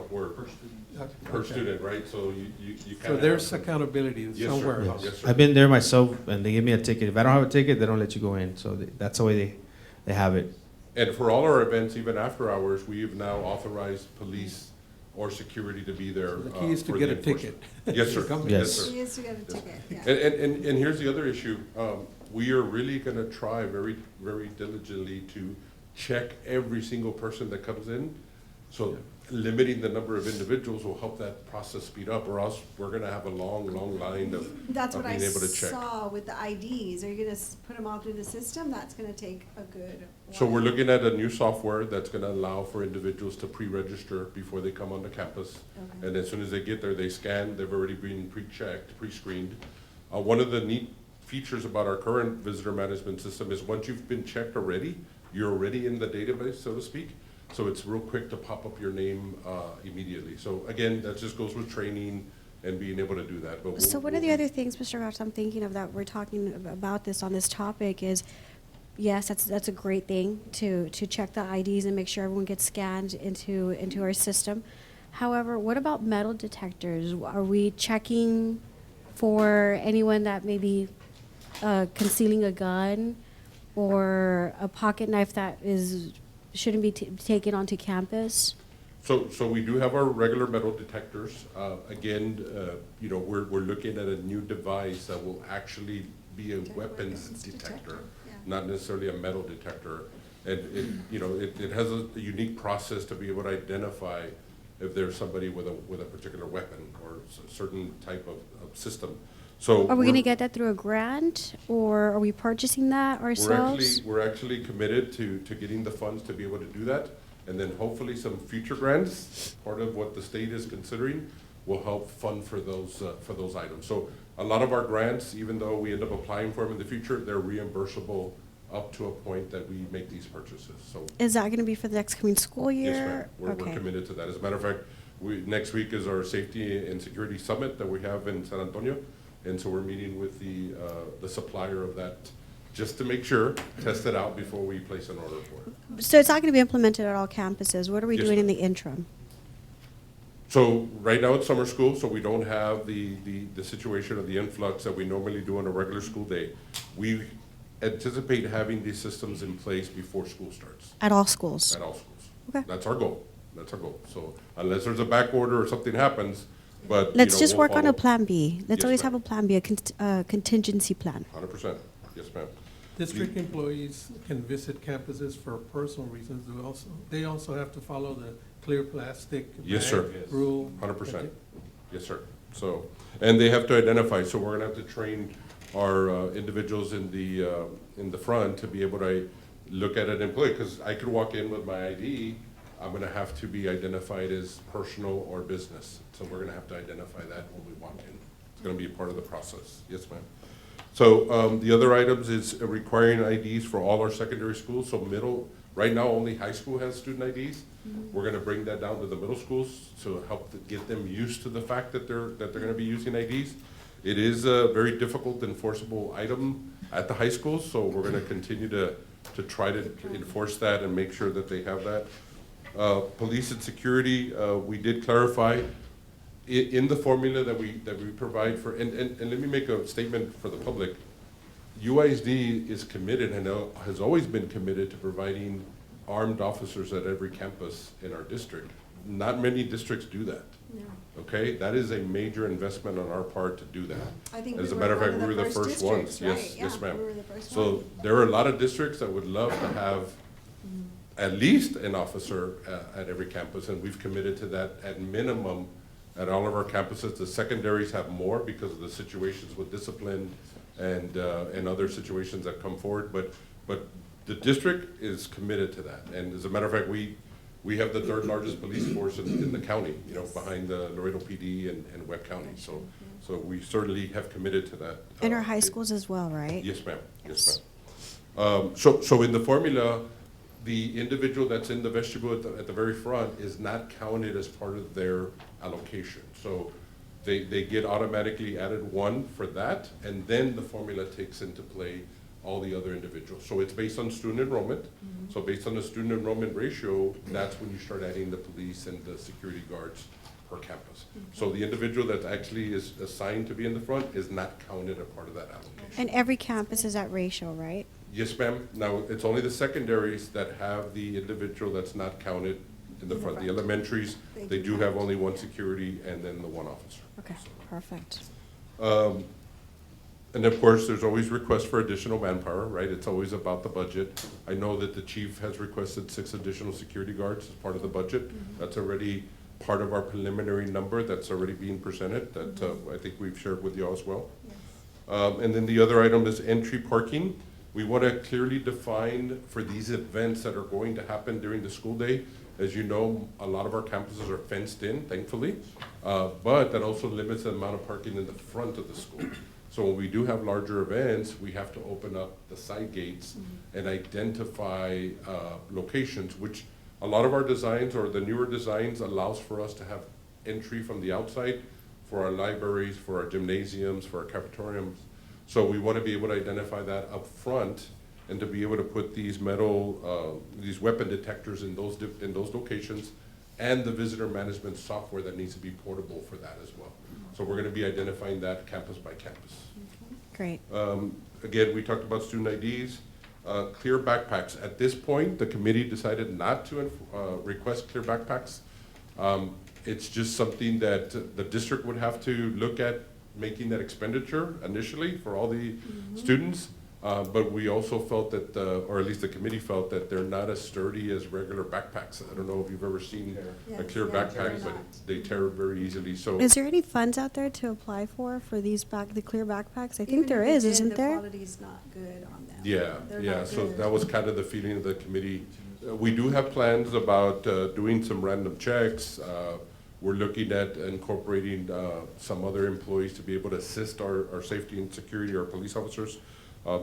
where, per Okay. student, right? So you kind So of. there's accountability Yes, sir. somewhere Yes. else. Yes, sir. I've been there myself, and they give me a ticket. If I don't have a ticket, they don't let you go in, so that's the way they have it. And for all our events, even after hours, we have now authorized police or security to be there. The key is to for get the a ticket. enforcement. Yes, sir. Come- Yes. sir. She is to get a ticket, yeah. And here's the other issue. We are really gonna try very, very diligently to check every single person that comes in. So limiting the number of individuals will help that process speed up, or else we're gonna have a long, long line of That's what I being able to check. saw with the IDs. Are you gonna put them all through the system? That's gonna take a good while. So we're looking at a new software that's gonna allow for individuals to pre-register before they come onto campus. Okay. And as soon as they get there, they scan, they've already been pre-checked, pre-screened. One of the neat features about our current visitor management system is once you've been checked already, you're already in the database, so to speak. So it's real quick to pop up your name immediately. So again, that just goes with training and being able to do that. But So one of the other things, Mr. Garza, I'm thinking of that we're talking about this on this topic is, yes, that's a great thing to check the IDs and make sure everyone gets scanned into our system. However, what about metal detectors? Are we checking for anyone that may be concealing a gun or a pocket knife that shouldn't be taken onto campus? So we do have our regular metal detectors. Again, we're looking at a new device that will actually be a weapons detector, not necessarily a metal detector. And it has a unique process to be able to identify if there's somebody with a particular weapon or a certain type of system. So Are we going to get that through a grant, or are we purchasing that ourselves? We're actually committed to getting the funds to be able to do that. And then hopefully some future grants, part of what the state is considering, will help fund for those items. So a lot of our grants, even though we end up applying for them in the future, they're reimbursable up to a point that we make these purchases. So Is that going to be for the next coming school year? yes, ma'am. We're Okay. committed to that. As a matter of fact, next week is our Safety and Security Summit that we have in San Antonio. And so we're meeting with the supplier of that, just to make sure, test it out before we place an order for it. So it's not going to be implemented at all campuses. What are we Yes, doing in ma'am. the interim? So right now it's summer school, so we don't have the situation of the influx that we normally do on a regular school day. We anticipate having these systems in place before school starts, At all schools? at all schools. Okay. That's our goal. That's our goal. So unless there's a back order or something happens, but, you Let's know, just we'll work on a follow. plan B. Let's Yes, always ma'am. have a plan B, a contingency plan. 100%. Yes, ma'am. District employees can visit campuses for personal reasons. They also have to follow the clear plastic Yes, bag sir. rule. 100%. Yes, sir. So, and they have to identify, so we're gonna have to train our individuals in the front to be able to look at an employee, because I could walk in with my ID, I'm gonna have to be identified as personal or business. So we're gonna have to identify that when we walk in. It's gonna be a part of the process. Yes, ma'am. So, the other items is requiring IDs for all our secondary schools, so right now, only high school has student IDs. We're gonna bring that down to the middle schools to help to get them used to the fact that they're gonna be using IDs. It is a very difficult enforceable item at the high schools, so we're gonna continue to try to enforce that and make sure that they have that. Police and security, we did clarify in the formula that we provide for, and let me make a statement for the public. UISD is committed and has always been committed to providing armed officers at every campus in our district. Not many districts do that. Okay, that is a major investment on our part to do that. I think As we a matter of were fact, one we of were the the first first ones. districts, Yes, right? yes, Yeah, ma'am. we were the first So one. there are a lot of districts that would love to have at least an officer at every campus, and we've committed to that at minimum at all of our campuses. The secondaries have more because of the situations with discipline and other situations that come forward, but the district is committed to that. And as a matter of fact, we have the third largest police force in the county, you know, behind the Laredo PD and Webb County. So we certainly have committed to that. In our high schools as well, right? Yes, ma'am. Yes, ma'am. So in the formula, the individual that's in the vestibule at the very front is not counted as part of their allocation. So they get automatically added one for that, and then the formula takes into play all the other individuals. So it's based on student enrollment. So based on the student enrollment ratio, that's when you start adding the police and the security guards per campus. So the individual that actually is assigned to be in the front is not counted a part of that allocation. And every campus is that ratio, right? Yes, ma'am. Now, it's only the secondaries that have the individual that's not counted in the front. The elementaries, they do have only one security and then the one officer. Okay, perfect. And of course, there's always requests for additional manpower, right? It's always about the budget. I know that the chief has requested 6 additional security guards as part of the budget. That's already part of our preliminary number that's already being presented, that I think we've shared with you all as well. And then the other item is entry parking. We want to clearly define for these events that are going to happen during the school day. As you know, a lot of our campuses are fenced in, thankfully, but that also limits the amount of parking in the front of the school. So when we do have larger events, we have to open up the side gates and identify locations, which a lot of our designs or the newer designs allows for us to have entry from the outside for our libraries, for our gymnasiums, for our cafeteriums. So we want to be able to identify that up front and to be able to put these metal, these weapon detectors in those locations, and the visitor management software that needs to be portable for that as well. So we're going to be identifying that campus by campus. Great. Again, we talked about student IDs, clear backpacks. At this point, the committee decided not to request clear backpacks. It's just something that the district would have to look at making that expenditure initially for all the students. But we also felt that, or at least the committee felt that they're not as sturdy as regular backpacks. I don't know if you've ever seen a clear backpack, but they tear very easily. So Is there any funds out there to apply for these the clear backpacks? I think there is, isn't there? The quality's not good on them. yeah, They're yeah. not So good. that was kind of the feeling of the committee. We do have plans about doing some random checks. We're looking at incorporating some other employees to be able to assist our safety and security, our police officers.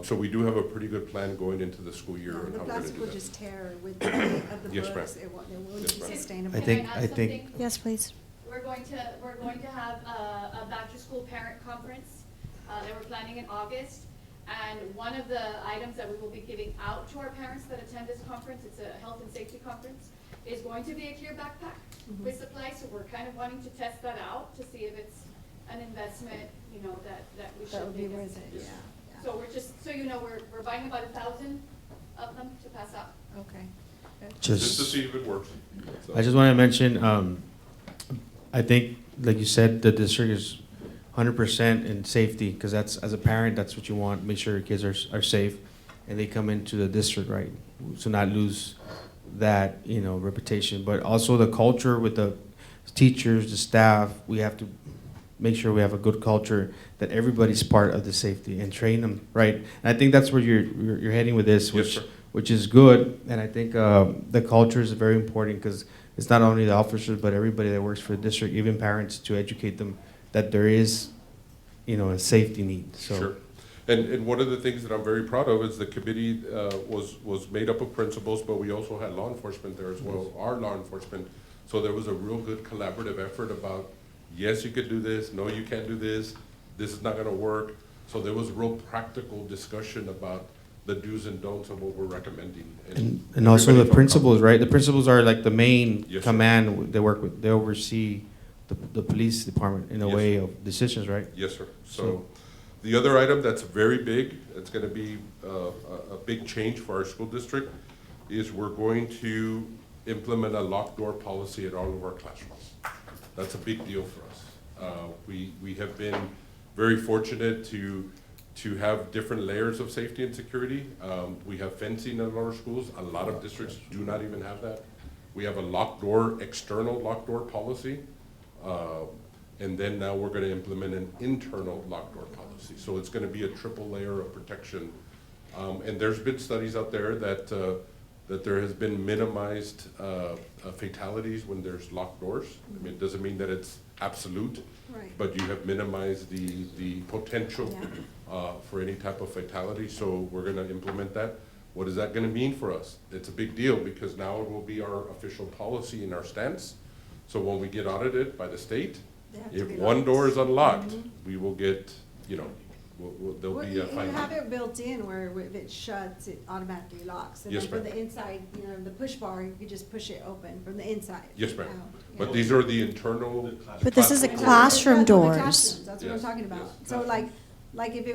So we do have a pretty good plan going into the school year. No, on the how we're gonna plastic do will that. just tear with the weight of the Yes, ma'am. books. It won't Yes, be ma'am. sustainable. I think, Yes, please. We're going to have a back to school parent conference that we're planning in August. And one of the items that we will be giving out to our parents that attend this conference, it's a health and safety conference, is going to be a clear backpack with supplies. So we're kind of wanting to test that out to see if it's an investment, you know, that we should That would be make. worth it, yeah. So we're just, so you know, we're buying about 1,000 of them to pass out. Okay. Good. Just to see if it works. So- I just want to mention, I think, like you said, the district is 100% in safety, because that's, as a parent, that's what you want, make sure your kids are safe, and they come into the district, right? So not lose that, you know, reputation, but also the culture with the teachers, the staff, we have to make sure we have a good culture, that everybody's part of the safety, and train them, right? And I think that's where you're heading with this, Yes, sir. which is good, and I think the culture is very important, because it's not only the officers, but everybody that works for the district, even parents, to educate them that there is, you know, a safety need, so. Sure. And one of the things that I'm very proud of is the committee was made up of principals, but we also had law enforcement there as well, our law enforcement. So there was a real good collaborative effort about, yes, you could do this, no, you can't do this is not gonna work. So there was real practical discussion about the do's and don'ts of what we're recommending. And also everybody the felt principals, right? The principals are like the main Yes, sir. command, they work with, they oversee the police department in a Yes, way sir. of decisions, right? Yes, sir. So the other item that's very big, it's gonna be a big change for our school district, is we're going to implement a locked door policy at all of our classrooms. That's a big deal for us. We have been very fortunate to have different layers of safety and security. We have fencing in our schools. A lot of districts do not even have that. We have a locked door, external locked door policy. And then now we're gonna implement an internal locked door policy. So it's gonna be a triple layer of protection. And there's been studies out there that there has been minimized fatalities when there's locked doors. I mean, it doesn't mean that it's absolute, Right. but you have minimized the potential for any type of fatality. So we're gonna implement that. What is that gonna mean for us? It's a big deal, because now it will be our official policy and our stance. So when we get audited by the state, They have to if be one locked. door is unlocked, Mhm. we will get, you know, there'll Well, be you a fine. have it built in where if it shuts, it automatically locks. And Yes, then for ma'am. the inside, you know, the push bar, you could just push it open from the inside. Yes, ma'am. out, But yeah. these are the internal. But this is a classroom doors. classroom That's what the doors. classrooms, that's what I'm Yes, talking about. yes, So like if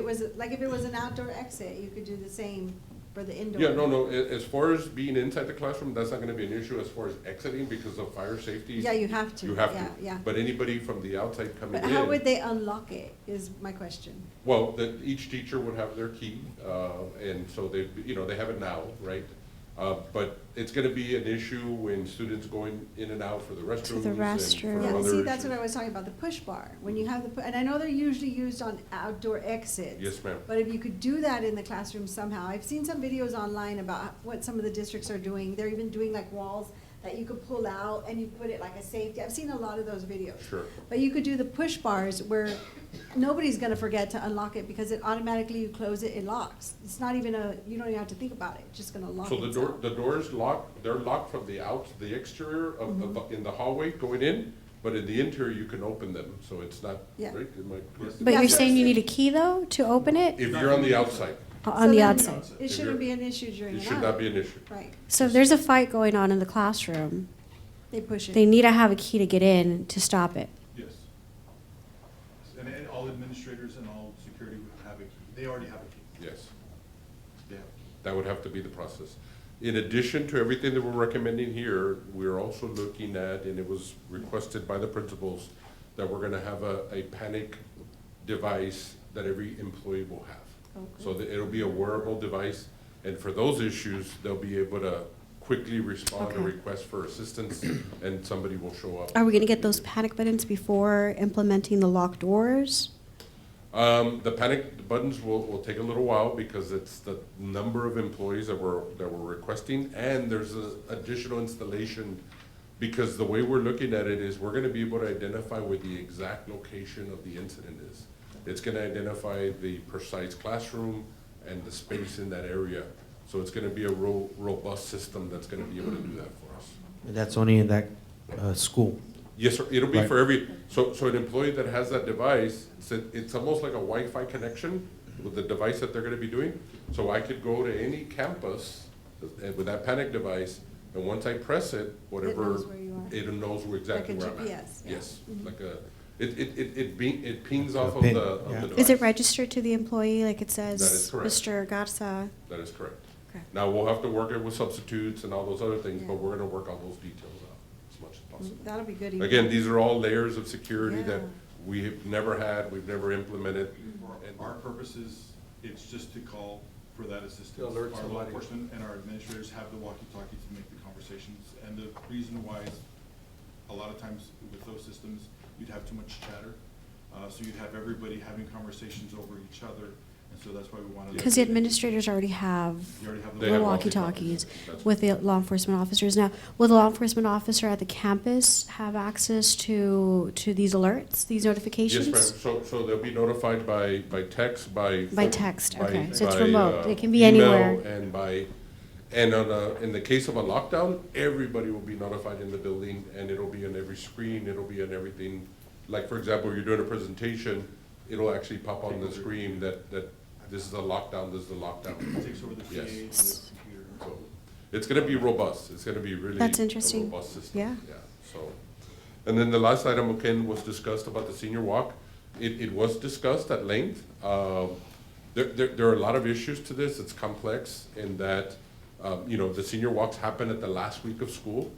it was an outdoor exit, you could do the same for the indoor. Yeah, no, as far as being inside the classroom, that's not gonna be an issue as far as exiting because of fire safety. Yeah, you have to. You have Yeah, to. yeah. But anybody from the outside coming But in. how would they unlock it, is my question. Well, each teacher would have their key, and so they, you know, they have it now, right? But it's gonna be an issue when students going in and out for the restrooms and for restroom. Yeah, other see, that's what issues. I was talking about, the push bar. When you have and I know they're usually used on outdoor exits. Yes, ma'am. But if you could do that in the classroom somehow, I've seen some videos online about what some of the districts are doing. They're even doing like walls that you could pull out and you put it like a safety. I've seen a lot of those videos. Sure. But you could do the push bars where nobody's gonna forget to unlock it because it automatically, you close it, it locks. It's not even you don't even have to think about it, it's just gonna lock So itself. the doors locked, they're locked from the exterior in the hallway going in, but in the interior, you can open them, so it's not, Yeah. right? Am I correct? But Yeah, you're so saying you it's- need a key though to open it? If you're on the outside, On So the then outside. It shouldn't be an issue during it an should hour. not be an issue. Right, So if there's a fight going on in the classroom, they push it. they need to have a key to get in to stop it. Yes. And all administrators and all security would have a key. They already have a key. Yes. Yeah. That would have to be the process. In addition to everything that we're recommending here, we're also looking at, and it was requested by the principals, that we're gonna have a panic device that every employee will have. So that it'll be a wearable device, and for those issues, they'll be able to quickly respond to Okay. requests for assistance, and somebody will show up. Are we gonna get those panic buttons before implementing the locked doors? The panic buttons will take a little while because it's the number of employees that we're requesting, and there's an additional installation, because the way we're looking at it is we're gonna be able to identify where the exact location of the incident is. It's gonna identify the precise classroom and the space in that area. So it's gonna be a robust system that's gonna be able to do that for us. And that's only in that school. Yes, sir, it'll be Right. for every, so an employee that has that device, it's almost like a Wi-Fi connection with the device that they're gonna be doing. So I could go to any campus with that Panic device, and once I press it, whatever, knows where you are. it knows exactly Like a where I'm at. GPS, yeah. Yes, Mhm. like a, it pings off of ping, the yeah. device. Is it registered to the employee, like it says? That is correct. Mr. Garza? That is correct. Okay. Now, we'll have to work it with substitutes and all those other things, Yeah. but we're gonna work all those details out as much as possible. That'll be good. Again, these are all layers of security that Yeah. we have never had, we've never implemented. For our purposes, it's just to call for that assistance. To alert Our law somebody. enforcement and our administrators have the walkie-talkie to make the conversations. And the reason why is, a lot of times with those systems, you'd have too much chatter. So you'd have everybody having conversations over each other, and so that's why we wanted. Because the administrators already have You already have They the have the walkie-talkies. walkie-talkies That's with the law enforcement officers. Now, will the law enforcement officer at the campus have access to these alerts, these Yes, notifications? ma'am, so they'll be notified by text, by. By text, okay. So it's by, remote. It can be email, anywhere. And in the case of a lockdown, everybody will be notified in the building, and it'll be on every screen, it'll be on everything. Like, for example, you're doing a presentation, it'll actually pop on the screen that this is a lockdown, this is a lockdown. It takes over the PA Yes. and the computer. So, it's gonna be robust, it's gonna be really. That's a interesting. robust system. Yeah. Yeah, so, and then the last item, again, was discussed about the senior walk. It was discussed at length. There are a lot of issues to this, it's complex in that, the senior walks happen at the last week of school.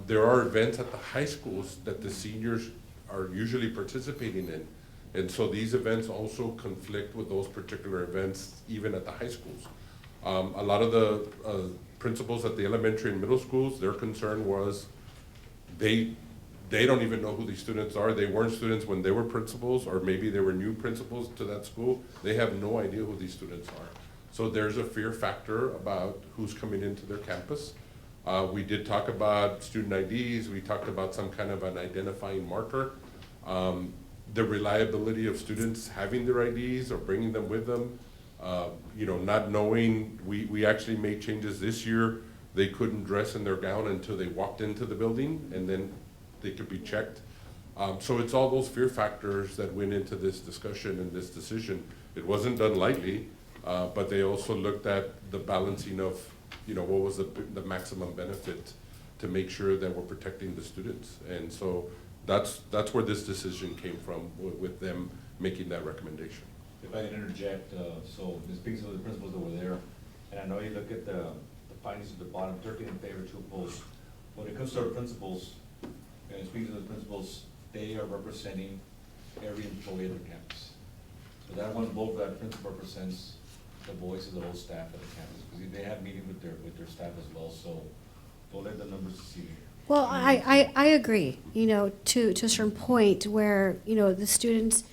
There are events at the high schools that the seniors are usually participating in. And so these events also conflict with those particular events, even at the high schools. A lot of the principals at the elementary and middle schools, their concern was they don't even know who these students are. They weren't students when they were principals, or maybe they were new principals to that school. They have no idea who these students are. So there's a fear factor about who's coming into their campus. We did talk about student IDs. We talked about some kind of an identifying marker. The reliability of students having their IDs or bringing them with them. Not knowing, we actually made changes this year. They couldn't dress in their gown until they walked into the building, and then they could be checked. So it's all those fear factors that went into this discussion and this decision. It wasn't done lightly, but they also looked at the balancing of, what was the maximum benefit to make sure that we're protecting the students. And so that's where this decision came from, with them making that recommendation. If I can interject, so this speaks of the principals that were there, and I know you look at the findings at the bottom, 13 in favor, 2 opposed. When it comes to our principals, and speaking of the principals, they are representing every employee at their campus. So that one vote for that principal represents the voice of the whole staff at the campus, because they have meetings with their staff as well, so don't let the numbers deceive you. Well, I agree, to a certain point where, the students,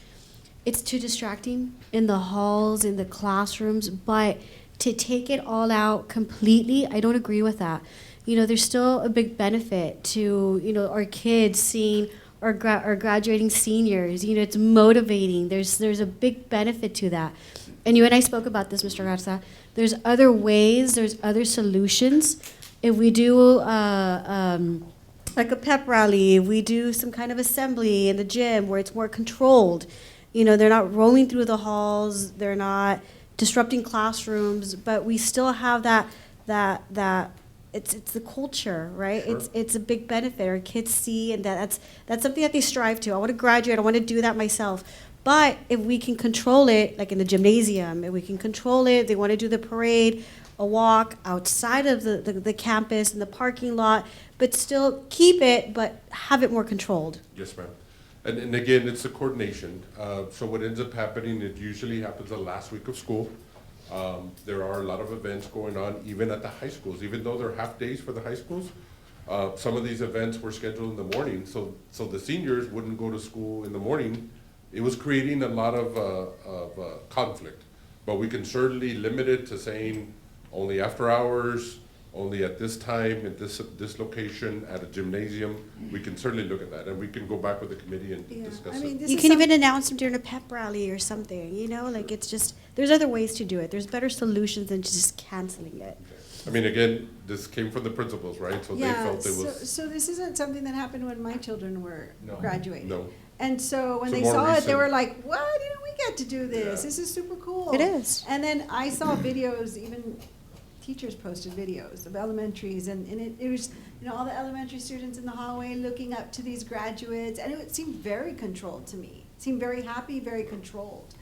it's too distracting in the halls, in the classrooms, but to take it all out completely, I don't agree with that. There's still a big benefit to, our kids seeing our graduating seniors. It's motivating. There's a big benefit to that. And you and I spoke about this, Mr. Garza. There's other ways, there's other solutions. If we do like a pep rally, if we do some kind of assembly in the gym where it's more controlled, they're not roaming through the halls, they're not disrupting classrooms, but we still have that it's the culture, right? Sure. It's a big benefit. Our kids see, and that's something that they strive to. I want to graduate, I want to do that myself. But if we can control it, like in the gymnasium, if we can control it, they want to do the parade, a walk outside of the campus, in the parking lot, but still keep it, but have it more controlled. Yes, ma'am. And again, it's the coordination. So what ends up happening, it usually happens the last week of school. There are a lot of events going on, even at the high schools, even though they're half days for the high schools. Some of these events were scheduled in the morning, so the seniors wouldn't go to school in the morning. It was creating a lot of conflict, but we can certainly limit it to saying only after hours, only at this time, at this location, at a gymnasium. We can certainly look at that, and we can go back with the committee and discuss it. You can even announce them during a pep rally or something, like it's just, there's other ways to do it. There's better solutions than just canceling it. I mean, again, this came from the principals, right? So they Yeah, felt it was, so this isn't something that happened when my children were No. graduating. no. And so when It's they more saw it, they recent. were like, what, we get to do this, Yeah. this is super cool. It is. And then I saw videos, even teachers posted videos of elementaries, and it was, all the elementary students in the hallway looking up to these graduates, and it seemed very controlled to me. It seemed very happy, very controlled.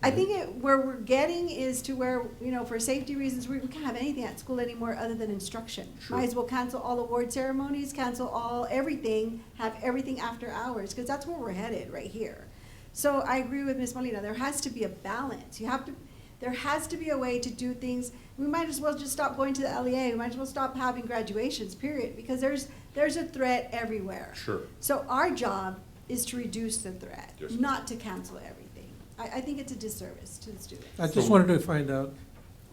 I think where we're getting is to where, for safety reasons, we can't have anything at school anymore other than instruction. Sure. Might as well cancel all award ceremonies, cancel everything, have everything after hours, because that's where we're headed, right here. So I agree with Ms. Molina, there has to be a balance. There has to be a way to do things. We might as well just stop going to the LEA, we might as well stop having graduations, period, because there's a threat everywhere. Sure. So our job is to reduce the threat, Yes. not to cancel everything. I think it's a disservice to the students. I just wanted to find out,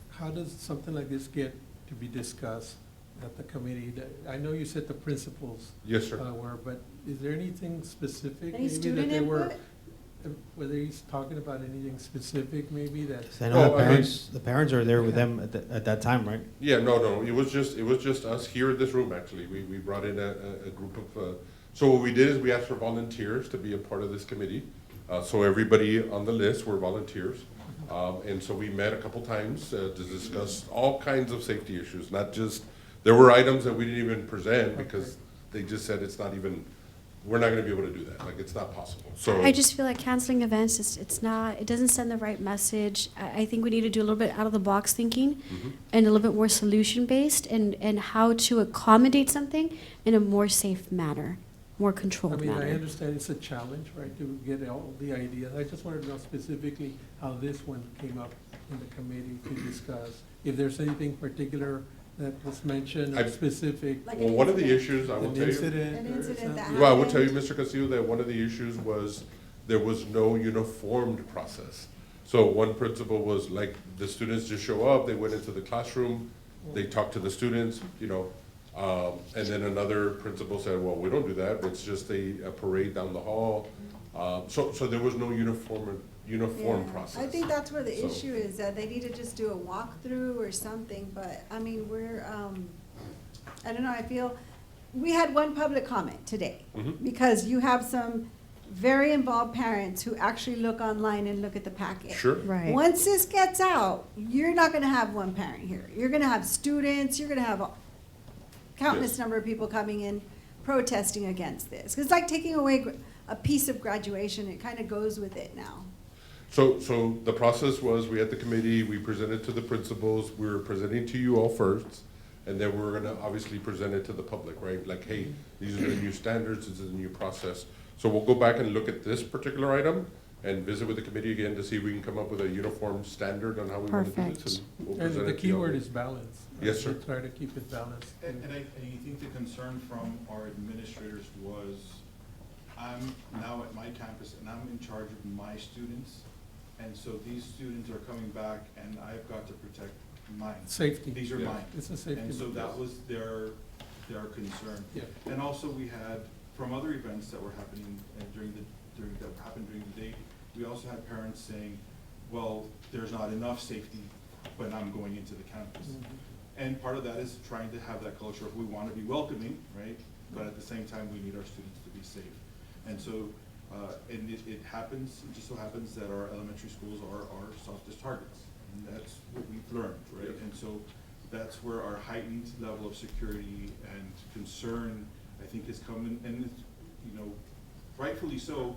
how does something like this get to be discussed at the committee? I know you said the principals Yes, sir. were, but is there anything specific? Any maybe that student they were? input? Whether he's talking about anything specific maybe that? 'Cause I know Oh, I mean- the parents are there with them at that time, right? Yeah, no, it was just us here in this room, actually. We brought in a group of, so what we did is we asked for volunteers to be a part of this committee. So everybody on the list were volunteers. And so we met a couple times to discuss all kinds of safety issues, not just, there were items that we didn't even present because they just said it's not even, we're not gonna be able to do that, like, it's not possible, so. I just feel like canceling events, it doesn't send the right message. I think we need to do a little bit out of the box thinking Mhm. and a little bit more solution-based and how to accommodate something in a more safe manner, more I controlled mean, I manner. understand it's a challenge, right, to get all the ideas. I just wanted to know specifically how this one came up in the committee to discuss. If there's anything particular that was mentioned or I- specific. Like Well, an one of the incident. issues, I will An tell you. incident An or incident that something. Well, I will tell you, Mr. Castillo, that one of the issues was there was no uniformed process. So one principal was like, the students just show up, they went into the classroom, they talked to the students, and then another principal said, well, we don't do that, it's just a parade down the hall. So there was no uniform Yeah. process. I think that's where the So- issue is, that they need to just do a walkthrough or something, but, I mean, I don't know, I feel, we had one public comment today, Mhm. because you have some very involved parents who actually look online and look at the packet. Sure. Right. Once this gets out, you're not gonna have one parent here. You're gonna have students, you're gonna have a countless Yes. number of people coming in protesting against this. 'Cause it's like taking away a piece of graduation, it kinda goes with it now. So the process was, we had the committee, we presented to the principals, we were presenting to you all first, and then we were gonna obviously present it to the public, right? Like, hey, these are the new standards, this is the new process. So we'll go back and look at this particular item and visit with the committee again to see if we can come up with a uniform standard on how we want to do this. Perfect. And we'll And present the it to key you all. word is balance. right? Yes, sir. We try to keep it balanced. And I think the concern from our administrators was, I'm now at my campus and I'm in charge of my students. And so these students are coming back and I've got to protect mine. Safety. These are Yeah. mine. It's a safety. And so that was their concern. Yeah. And also we had, from other events that were happening that happened during the day, we also had parents saying, well, there's not enough safety when I'm going into the campus. And part of that is trying to have that culture of we want to be welcoming, right? But at the same time, we need our students to be safe. And so, and it happens, it just so happens that our elementary schools are our softest targets. And that's what we've learned, right? Yep. And so that's where our heightened level of security and concern, I think, has come in, and it's, rightfully so,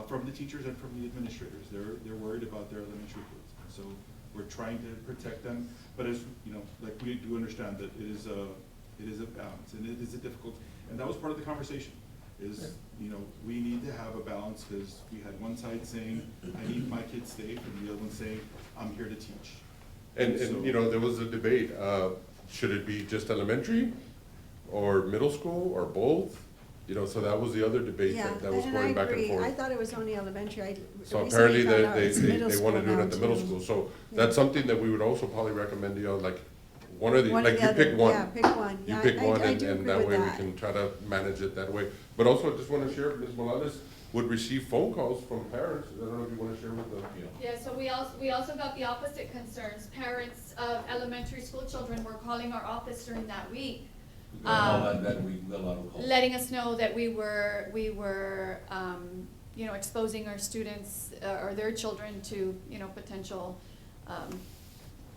from the teachers and from the administrators. They're worried about their elementary kids. And so we're trying to protect them, but as, like, we do understand that it is a balance, and it is a difficult, and that was part of the conversation, is, we need to have a balance, because we had one side saying, I need my kids safe, and the other one saying, I'm here to teach. And, So- there was a debate, should it be just elementary or middle school or both? So that was the other debate Yeah, that was and I going back and agree. forth. I thought it was only elementary. So recently apparently found out they it's middle want to do it school at the now, middle too. school. So Yeah. that's something that we would also probably recommend, like, one or the, One or like the you pick other. one. Yeah, pick one. You Yeah, pick one, I and do agree that with way we that. can try to manage it that way. But also, I just want to share, Ms. Morales would receive phone calls from parents. I don't know if you want to share with them. Yeah, so we also got the opposite concerns. Parents of elementary school children were calling our office during that week, We got a lot of calls. letting us know that we were, exposing our students or their children to, potential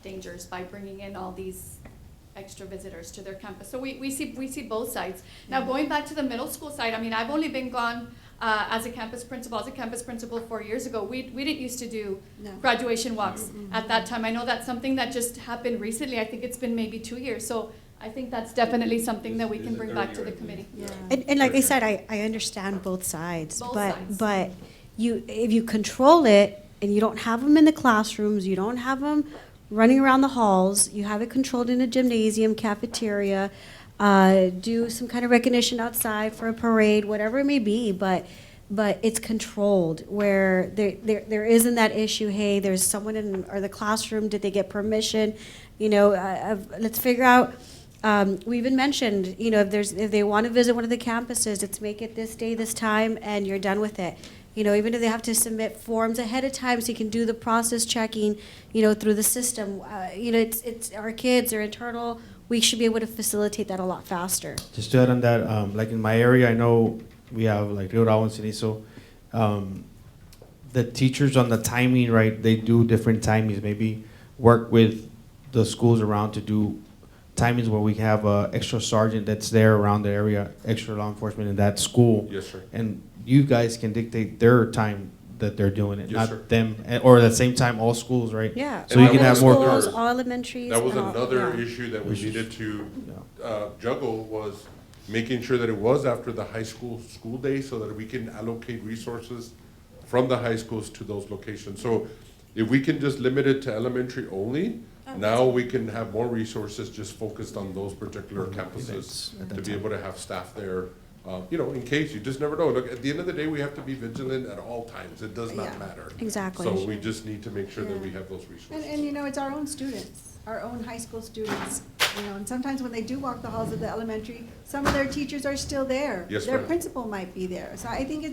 dangers by bringing in all these extra visitors to their campus. So we see both sides. Now, going back to the middle school side, I mean, I've only been gone as a campus principal 4 years ago. We didn't used to do No. graduation walks at that time. I know that's something that just happened recently. I think it's been maybe 2 years. So I think that's definitely something that we This can is bring the back third to the year, I committee. think. Yeah. And like I said, I understand both sides. Both but sides. But if you control it and you don't have them in the classrooms, you don't have them running around the halls, you have it controlled in a gymnasium, cafeteria, do some kind of recognition outside for a parade, whatever it may be, but it's controlled where there isn't that issue, hey, there's someone in or the classroom, did they get permission? Let's figure out. We even mentioned, if they want to visit one of the campuses, let's make it this day, this time, and you're done with it. Even if they have to submit forms ahead of time, so you can do the process checking, through the system. It's our kids, they're internal. We should be able to facilitate that a lot faster. Just to add on that, like in my area, I know we have like Rio Bravo and Cenizo. The teachers on the timing, right? They do different timings. Maybe work with the schools around to do timings where we have a extra sergeant that's there around the area, extra law enforcement in that school. Yes, sir. And you guys can dictate their time that they're doing it, Yes, not sir. them, or at the same time, all schools, right? Yeah. So you And can that have was more. another- Schools, all elementaries. That was and all- another yeah. issue that we Which is- needed to juggle, was making sure that it was after the high school day so that we can allocate resources from the high schools to those locations. So if we can just limit it to elementary only, now we can have more resources just focused on those particular campuses Events at to that be time. able to have staff there, in case, you just never know. Look, at the end of the day, we have to be vigilant at all times. It does not Yeah. matter. Exactly. So we just need to make sure that we Yeah. have those resources. And it's our own students, our own high school students, and sometimes when they do walk the halls of the elementary, some of their teachers are still there. Yes, Their ma'am. principal might be there. So I think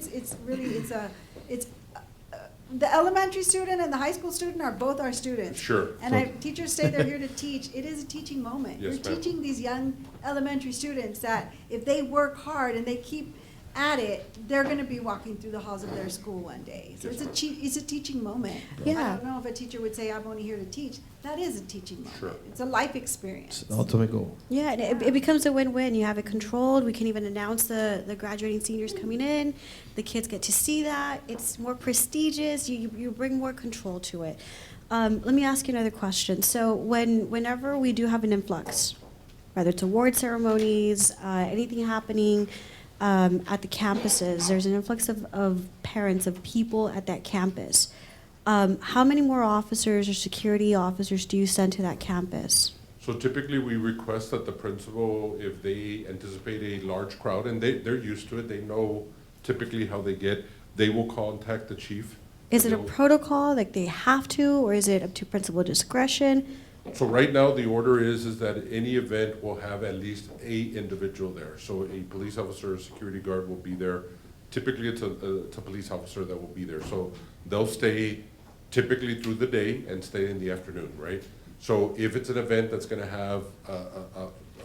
the elementary student and the high school student are both our students. Sure. And teachers say they're here to teach. It is a teaching moment. Yes, You're ma'am. teaching these young elementary students that if they work hard and they keep at it, they're gonna be walking through the halls of their school one day. So Yes, it's a teaching moment. Yeah. I don't know if a teacher would say, I'm only here to teach. That is a teaching moment. Sure. It's a life experience. It's the ultimate goal. Yeah, and it becomes a win-win. You have it controlled. We can even announce the graduating seniors coming in. The kids get to see that. It's more prestigious. You bring more control to it. Let me ask you another question. So whenever we do have an influx, whether it's award ceremonies, anything happening at the campuses, there's an influx of parents, of people at that campus. How many more officers or security officers do you send to that campus? So typically, we request that the principal, if they anticipate a large crowd, and they're used to it, they know typically how they will contact the chief. Is it a They'll- protocol, like they have to, or is it up to principal discretion? So right now, the order is that any event will have at least a individual there. So a police officer, a security guard will be there. Typically, it's a police officer that will be there. So they'll stay typically through the day and stay in the afternoon, right? So if it's an event that's gonna have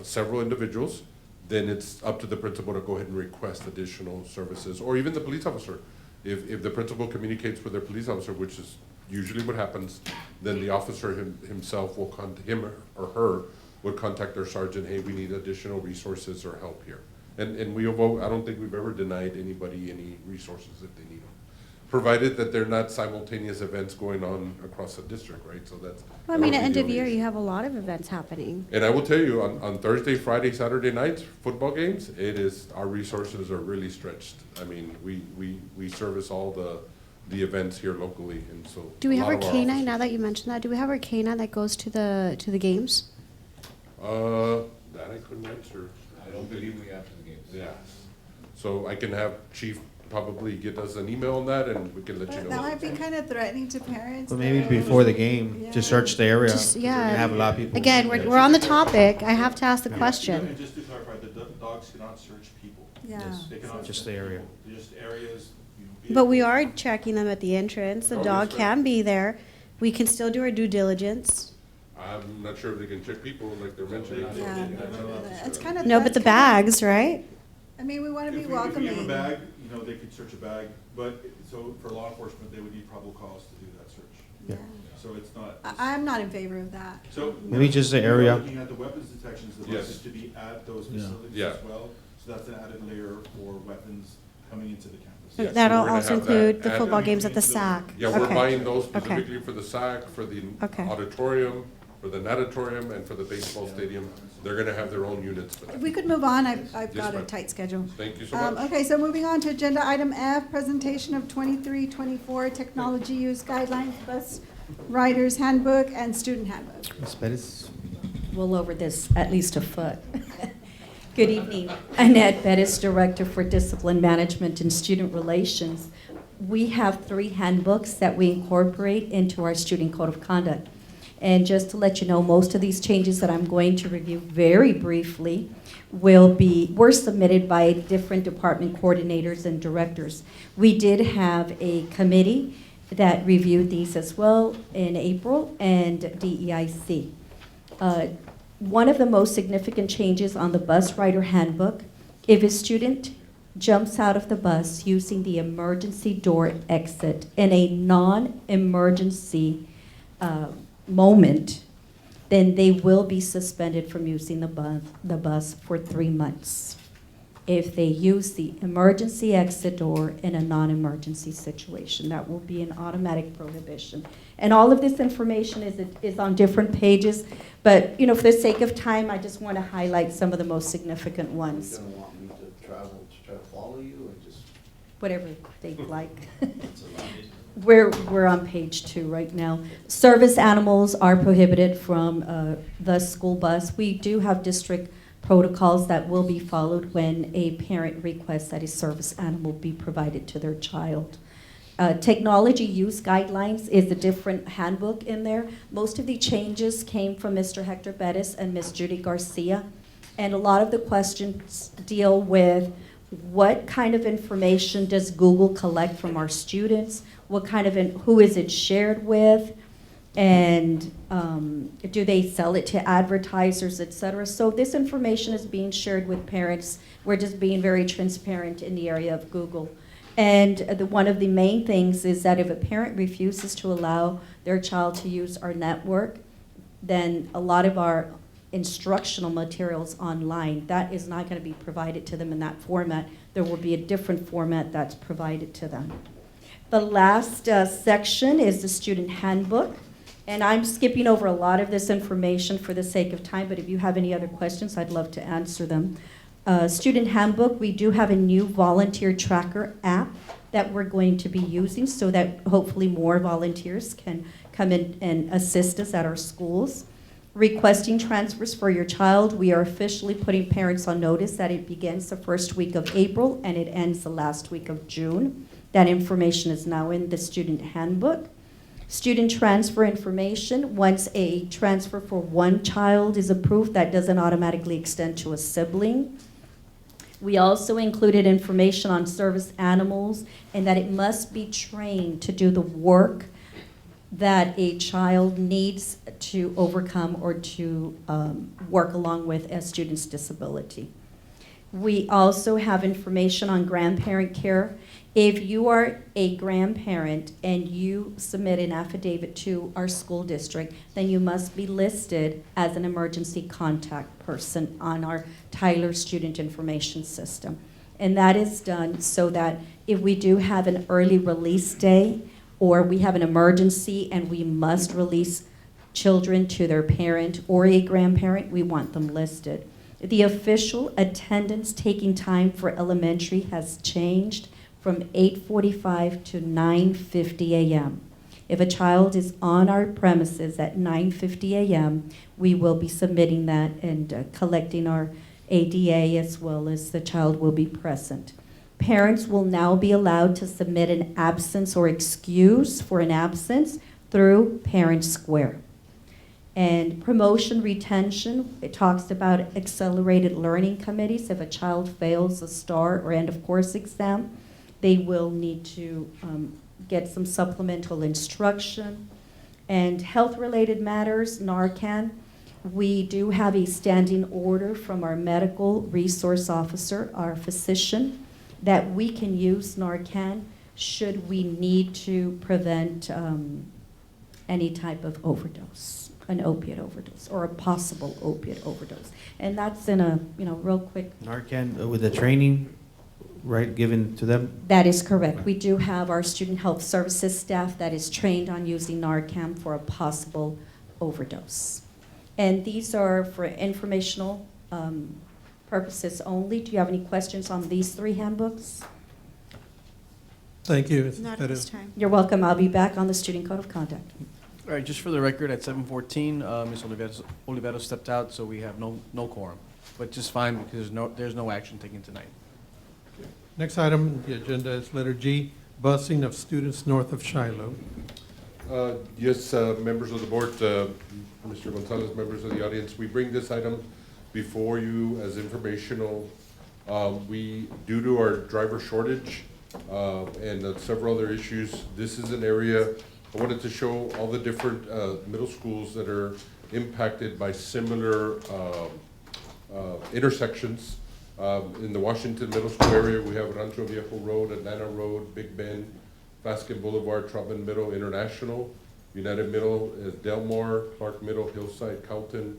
several individuals, then it's up to the principal to go ahead and request additional services, or even the police officer. If the principal communicates with their police officer, which is usually what happens, then the officer himself will him or her would contact their sergeant, hey, we need additional resources or help here. And I don't think we've ever denied anybody any resources if they need them, provided that they're not simultaneous events going on across the district, right? So that's. Well, I mean, at end of year, you have a lot of events happening. And I will tell you, on Thursday, Friday, Saturday nights, football games, our resources are really stretched. I mean, we service all the events here locally, and so. Do we a have lot our of our K-9, officers- now that you mentioned that, do we have our K-9 that goes to the games? That I couldn't answer. I don't believe we have to the games. Yeah. So I can have Chief probably get us an email on that and we can let you know. That might be kind of threatening to parents. But maybe though. before the game, Yeah. just search the area. Just- You yeah. have a lot of people. Again, we're on the topic. I have to ask the question. And just to clarify, the dogs cannot search people. Yeah. They cannot Just search the area. people. They're just areas. You know, But we vehicles. are checking them at the entrance. The Oh, dog that's right. can be there. We can still do our due diligence. I'm not sure if they can check people like they're mentioning. Yeah, it's kind of. No, but the bags, right? I mean, we want to be If we give welcoming. them a bag, you know, they could search a bag, but, so for law enforcement, they would need probable cause to do that search. Yeah. So it's not. I'm not in favor of that. So. Maybe just the we're area. Looking at the weapons detections devices to be at those Yeah. facilities Yeah. as well. So that's an added layer for weapons coming into the campus. Yes, so That'll we're gonna also have that include the and- football games at the SAC. Yeah, we're Okay. buying those Okay. specifically for the SAC, for the Okay. auditorium, for the natatorium, and for the baseball stadium. They're gonna have their own units for If that. we could move on, I've Yes, got a ma'am. tight schedule. Thank you so much. Okay, so moving on to agenda item F, presentation of 23-24 technology use guidelines, bus riders handbook and student handbook. Ms. Perez? Well over this, at least a foot. Good evening. Annette Bettis, Director for Discipline Management and Student Relations. We have 3 handbooks that we incorporate into our Student Code of Conduct. And just to let you know, most of these changes that I'm going to review very briefly were submitted by different department coordinators and directors. We did have a committee that reviewed these as well in April, and DEIC. One of the most significant changes on the bus rider handbook, if a student jumps out of the bus using the emergency door exit in a non-emergency moment, then they will be suspended from using the bus for 3 months. If they use the emergency exit door in a non-emergency situation, that will be an automatic prohibition. And all of this information is on different pages, but you know, for the sake of time, I just want to highlight some of the most significant You're ones, gonna want me to travel to try to follow you or just? whatever they'd like. It's a lot. We're on page 2 right now. Service animals are prohibited from the school bus. We do have district protocols that will be followed when a parent requests that a service animal be provided to their child. Technology use guidelines is a different handbook in there. Most of the changes came from Mr. Hector Bettis and Ms. Judy Garcia. And a lot of the questions deal with what kind of information does Google collect from our students? What kind of, who is it shared with? And do they sell it to advertisers, et cetera? So this information is being shared with parents. We're just being very transparent in the area of Google. And one of the main things is that if a parent refuses to allow their child to use our network, then a lot of our instructional materials online, that is not going to be provided to them in that format. There will be a different format that's provided to them. The last section is the student handbook. And I'm skipping over a lot of this information for the sake of time, but if you have any other questions, I'd love to answer them. Student handbook, we do have a new volunteer tracker app that we're going to be using so that hopefully more volunteers can come in and assist us at our schools. Requesting transfers for your child, we are officially putting parents on notice that it begins the first week of April and it ends the last week of June. That information is now in the student handbook. Student transfer information, once a transfer for one child is approved, that doesn't automatically extend to a sibling. We also included information on service animals and that it must be trained to do the work that a child needs to overcome or to work along with a student's disability. We also have information on grandparent care. If you are a grandparent and you submit an affidavit to our school district, then you must be listed as an emergency contact person on our Tyler Student Information System. And that is done so that if we do have an early release day or we have an emergency and we must release children to their parent or a grandparent, we want them listed. The official attendance taking time for elementary has changed from 8:45 to 9:50 a.m. If a child is on our premises at 9:50 a.m., we will be submitting that and collecting our ADA as well as the child will be present. Parents will now be allowed to submit an absence or excuse for an absence through Parent Square. And promotion retention, it talks about accelerated learning committees. If a child fails a STAR or end of course exam, they will need to get some supplemental instruction. And health-related matters, Narcan, we do have a standing order from our medical resource officer, our physician, that we can use Narcan should we need to prevent any type of overdose, an opiate overdose, or a possible opiate overdose. And that's in a, real quick. Narcan with the training, right, given to them? That is correct. We do have our student health services staff that is trained on using Narcan for a possible overdose. And these are for informational purposes only. Do you have any questions on these 3 handbooks? Thank you. Ms. Not at Tejeda. this time. You're welcome. I'll be back on the Student Code of Conduct. All right, just for the record, at 7:14, Ms. Olivero stepped out, so we have no quorum. But just fine, because there's no action taken tonight. Next item on the agenda is letter G, busing of students north of Shiloh. Yes, members of the board, Mr. Gonzalez, members of the audience, we bring this item before you as informational. Due to our driver shortage and several other issues, this is an area I wanted to show all the different middle schools that are impacted by similar intersections. In the Washington Middle School area, we have Rancho Viejo Road, Atlanta Road, Big Bend, Baskin Boulevard, Trotman Middle, International. United Middle is Delmar, Clark Middle, Hillside, Calton.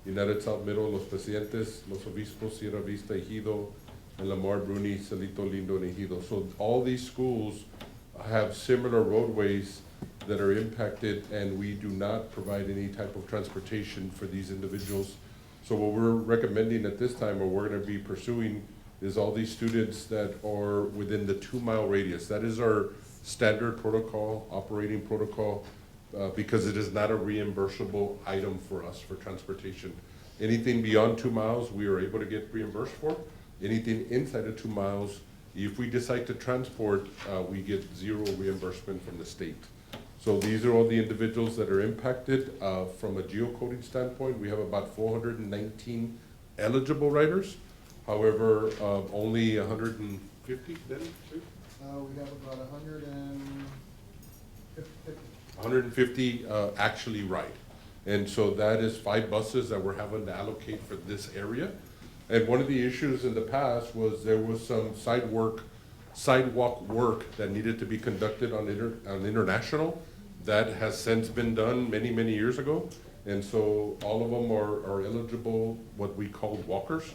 United South Middle, Los Presidentes, Los Obispos, Sierra Vista, Ejido, and Lamar, Bruni, Celito, Lindo, and Ejido. So all these schools have similar roadways that are impacted, and we do not provide any type of transportation for these individuals. So what we're recommending at this time, or we're gonna be pursuing, is all these students that are within the 2-mile radius. That is our standard protocol, operating protocol, because it is not a reimbursable item for us for transportation. Anything beyond 2 miles, we are able to get reimbursed for. Anything inside of 2 miles, if we decide to transport, we get 0 reimbursement from the state. So these are all the individuals that are impacted. From a geocoding standpoint, we have about 419 eligible riders. However, only 150, then? We have about 150 actually ride. And so that is 5 buses that we're having to allocate for this area. And one of the issues in the past was there was some sidewalk work that needed to be conducted on International. That has since been done many, many years ago. And so all of them are eligible, what we call walkers.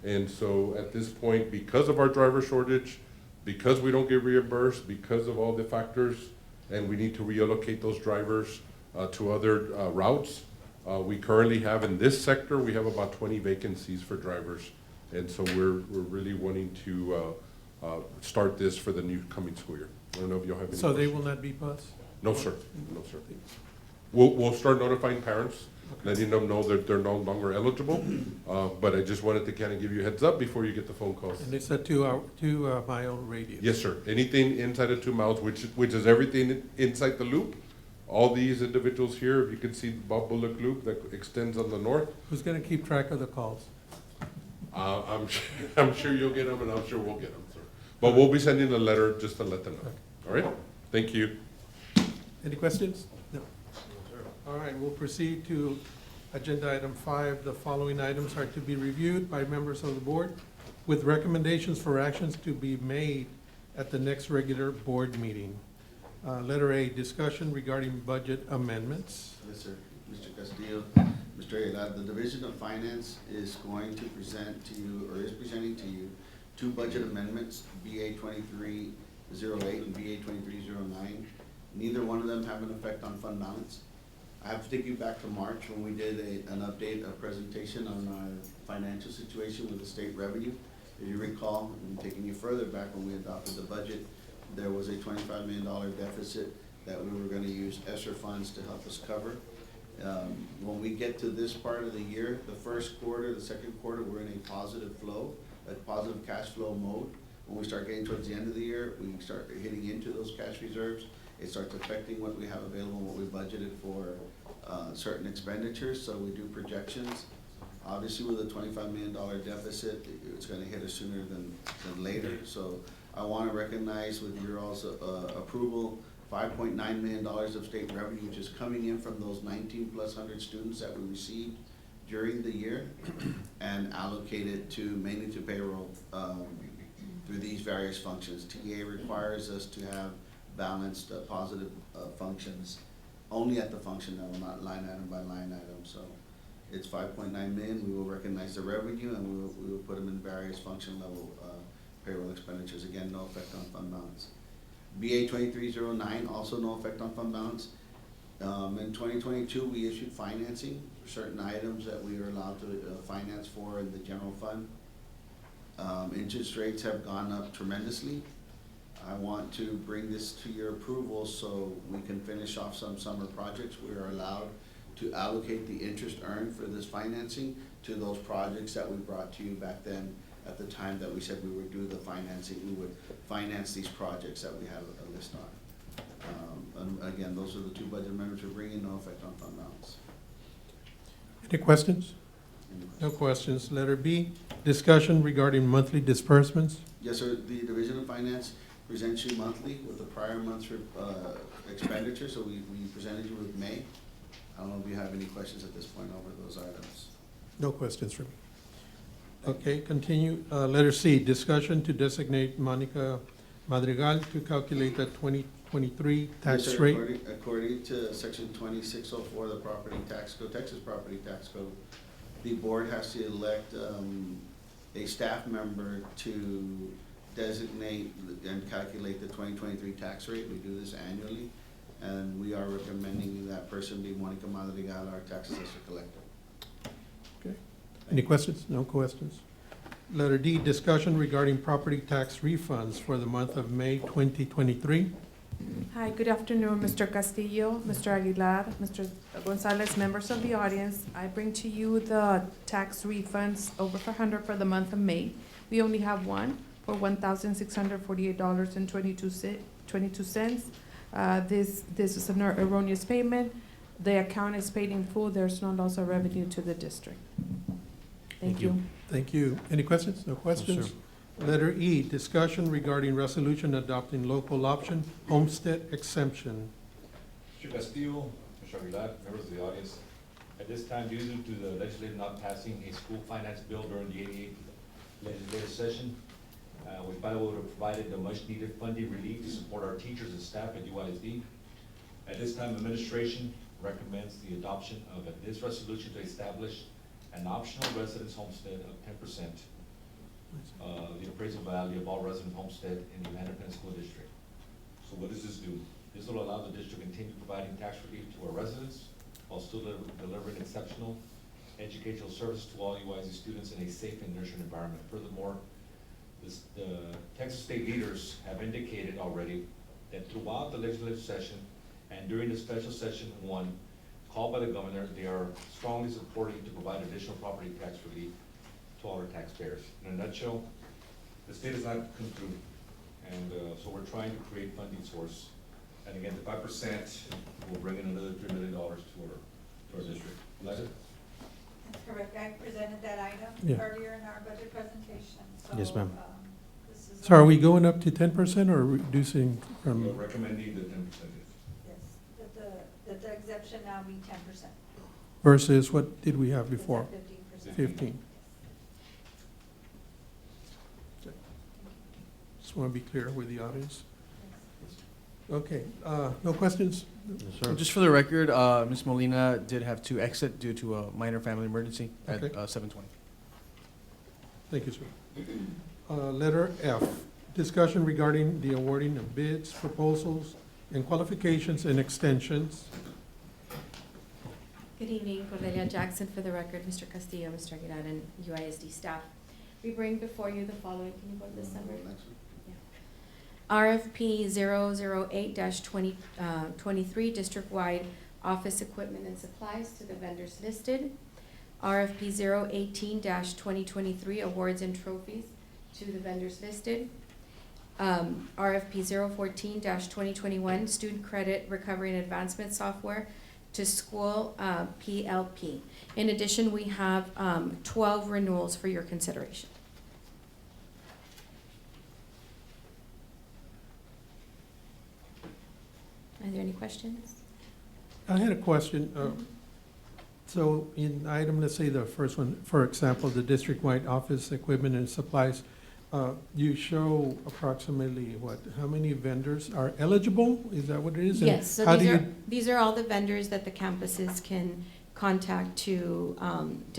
And so at this point, because of our driver shortage, because we don't get reimbursed, because of all the factors, and we need to reallocate those drivers to other routes. We currently have in this sector, we have about 20 vacancies for drivers. And so we're really wanting to start this for the new coming school year. I don't know if you'll have any So they questions. will not be bused? No, sir. No, sir. We'll start notifying parents, letting them know that they're no longer eligible. But I just wanted to kind of give you a heads up before you get the phone calls. And it's a 2-mile radius? Yes, sir. Anything inside of 2 miles, which is everything inside the loop. All these individuals here, if you can see the Bob Bullock Loop that extends on the north. Who's gonna keep track of the calls? I'm sure you'll get them, and I'm sure we'll get them, sir. But we'll be sending a letter just to let them know. All right? Thank you. Any questions? No. All right, we'll proceed to agenda item 5. The following items are to be reviewed by members of the board with recommendations for actions to be made at the next regular board meeting. Letter A, discussion regarding budget amendments. Yes, sir. Mr. Castillo, Mr. Aguilar, the Division of Finance is going to present to you, or is presenting to you, 2 budget amendments, BA 2308 and BA 2309. Neither one of them have an effect on fund balance. I have to take you back to March when we did an update, a presentation on our financial situation with the state revenue. If you recall, and taking you further back when we adopted the budget, there was a $25 million deficit that we were gonna use ESSER funds to help us cover. When we get to this part of the year, the first quarter, the second quarter, we're in a positive flow, a positive cash flow mode. when we start getting towards the end of the year, we start hitting into those cash reserves. It starts affecting what we have available, what we budgeted for certain expenditures, so we do projections. Obviously, with a $25 million deficit, it's gonna hit us sooner than later. So I wanna recognize with your all's approval, $5.9 million of state revenue, which is coming in from those 19+100 students that we received during the year and allocated mainly to payroll through these various functions. TA requires us to have balanced positive functions only at the function level, not line item by line item. So it's 5.9 million. We will recognize the revenue and we will put them in various function level payroll expenditures. Again, no effect on fund balance. BA 2309, also no effect on fund balance. In 2022, we issued financing for certain items that we are allowed to finance for in the general fund. Interest rates have gone up tremendously. I want to bring this to your approval so we can finish off some summer projects. We are allowed to allocate the interest earned for this financing to those projects that we brought to you back then at the time that we said we would do the financing. We would finance these projects that we have a list on. And again, those are the two budget amendments we're bringing, no effect on fund balance. Any questions? No questions. Letter B, discussion regarding monthly disbursements. Yes, sir. The Division of Finance presents you monthly with the prior month's expenditure, so we presented you with May. I don't know if you have any questions at this point over those items. No questions for me. Okay, continue. Letter C, discussion to designate Monica Madrigal to calculate the 2023 tax Yes, sir. rate. According to section 2604 of the property tax code, Texas property tax code, the board has to elect a staff member to designate and calculate the 2023 tax rate. We do this annually, and we are recommending that person be Monica Madrigal, our tax assessor collector. Okay. Any questions? No questions. Letter D, discussion regarding property tax refunds for the month of May 2023. Hi, good afternoon, Mr. Castillo, Mr. Aguilar, Mr. Gonzalez, members of the audience. I bring to you the tax refunds over 500 for the month of May. We only have one for $1,648.22. This is an erroneous payment. The account is paid in full. There's no loss of revenue to the district. Thank you. Thank you. Any questions? No questions? Letter E, discussion regarding resolution adopting local option homestead exemption. Mr. Castillo, Mr. Aguilar, members of the audience, at this time, due to the legislature not passing a school finance bill during the 88th legislative session, we finally would have provided the much-needed funding relief to support our teachers and staff at UISD. At this time, administration recommends the adoption of this resolution to establish an optional residence homestead of 10%, the appraisal value of all resident homestead in the Manor Penn School District. So what does this do? This will allow the district to continue providing tax relief to our residents while still delivering exceptional educational service to all UISD students in a safe and nurturing environment. Furthermore, the Texas state leaders have indicated already that throughout the legislative session and during the special session one called by the governor, they are strongly supporting to provide additional property tax relief to all our taxpayers. In a nutshell, the state has not come through, and so we're trying to create funding source. And again, the 5% will bring in another $3 million to our district. Eliza? That's correct. I presented that item earlier in our budget presentation. So, Yes, ma'am. This is So are we going up to 10% or reducing from? We're recommending the 10%. Yes, that the exemption now be 10%. Versus what did we have before? 15%. 15. Just want to be clear with the audience. Okay, no questions? Just for the record, Ms. Molina did have to exit due to a minor family emergency at Okay. 7:20. Thank you, sir. Letter F, discussion regarding the awarding of bids, proposals, and qualifications and extensions. Good evening, Cordelia Jackson for the record, Mr. Castillo, Mr. Aguilar, and UISD staff. We bring before you the following, can you go to this summary? RFP 008-23, district-wide office equipment and supplies to the vendors listed. RFP 018-2023, awards and trophies to the vendors listed. RFP 014-2021, Student Credit Recovery and Advancement Software to School PLP. In addition, we have 12 renewals for your consideration. Are there any questions? I had a question. So in item, let's say the first one, for example, the district-wide office equipment and supplies, you show approximately what, how many vendors are eligible? Is that what it is? And Yes, so how do these are all the vendors that the campuses can contact to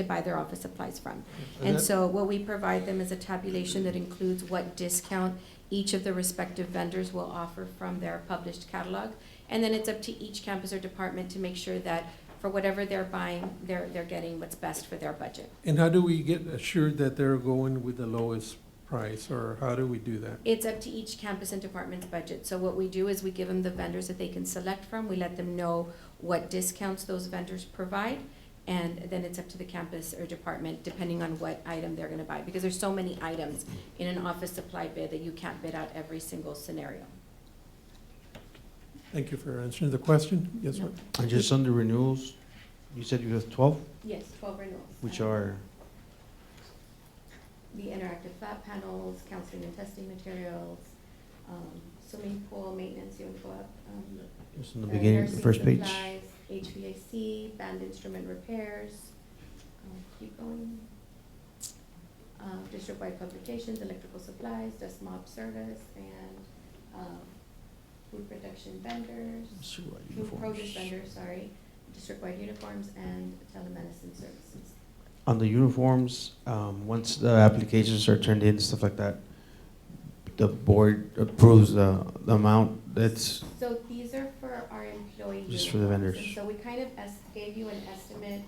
buy their office supplies from. And And that- so what we provide them is a tabulation that includes what discount each of the respective vendors will offer from their published catalog. And then it's up to each campus or department to make sure that for whatever they're buying, they're getting what's best for their budget. And how do we get assured that they're going with the lowest price, or how do we do that? It's up to each campus and department's budget. So what we do is we give them the vendors that they can select from. We let them know what discounts those vendors provide. And then it's up to the campus or department, depending on what item they're gonna buy. Because there's so many items in an office supply bid that you can't bid out every single scenario. Thank you for answering the question. Yes, No. sir. And just on the renewals, you said you have 12, Yes, 12 renewals. which are, The interactive flat panels, counseling and testing materials, swimming pool maintenance, you want to go up? just in the beginning, the nursing first page. supplies, HVAC, band instrument repairs, keep going. District-wide publications, electrical supplies, dust mop service, and food production vendors, District-wide food produce uniforms. vendors, sorry, district-wide uniforms, and telemedicine services. On the uniforms, once the applications are turned in, stuff like that, the board approves the amount that's, So these are for our employee Just for the uniforms. vendors. And so we kind of gave you an estimate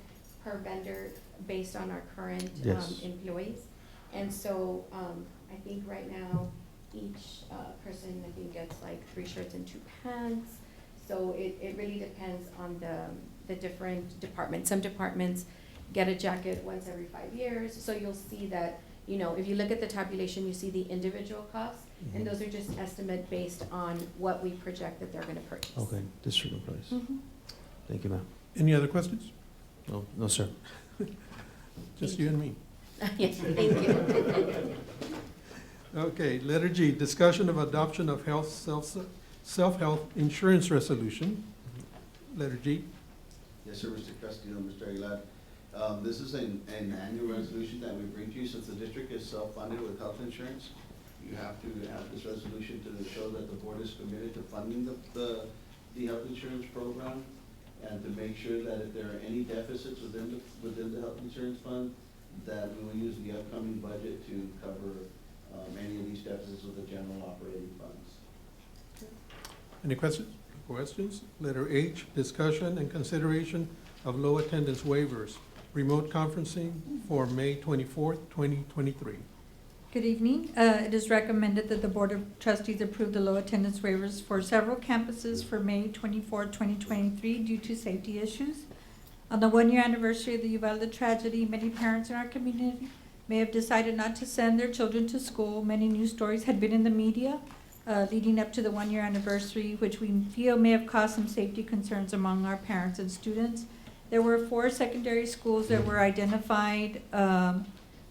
per vendor based on our current Yes. employees. And so I think right now, each person, I think, gets like 3 shirts and 2 pants. So it really depends on the different departments. Some departments get a jacket once every 5 years. So you'll see that, you know, if you look at the tabulation, you see the individual costs. And those are just estimate based on what we project that they're gonna purchase. okay, district employees. Mhm. Thank you, ma'am. Any other questions? No, no, sir. Just you and me. Yes, thank you. Okay, letter G, discussion of adoption of self-health insurance resolution. Letter G. Yes, sir, Mr. Castillo, Mr. Aguilar. This is an annual resolution that we bring to you since the district is self-funded with health insurance. You have to have this resolution to show that the board is committed to funding the health insurance program and to make sure that if there are any deficits within the health insurance fund, that we will use the upcoming budget to cover any of these deficits with the general operating funds. Any questions? Questions? Letter H, discussion and consideration of low attendance waivers, remote conferencing for May 24th, 2023. Good evening. It is recommended that the Board of Trustees approve the low attendance waivers for several campuses for May 24, 2023 due to safety issues. On the 1-year anniversary of the Uvalde tragedy, many parents in our community may have decided not to send their children to school. Many news stories had been in the media leading up to the 1-year anniversary, which we feel may have caused some safety concerns among our parents and students. There were 4 secondary schools that were identified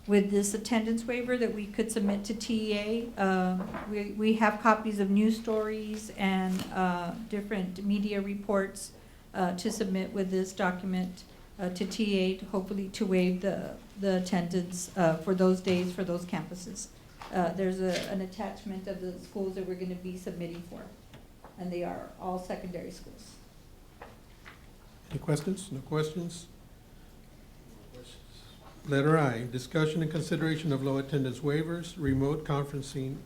with this attendance waiver that we could submit to TEA. We have copies of news stories and different media reports to submit with this document to TEA, hopefully to waive the attendance for those days for those campuses. There's an attachment of the schools that we're going to be submitting for, and they are all secondary schools. Any questions? No questions? Letter I, discussion and consideration of low attendance waivers, remote conferencing,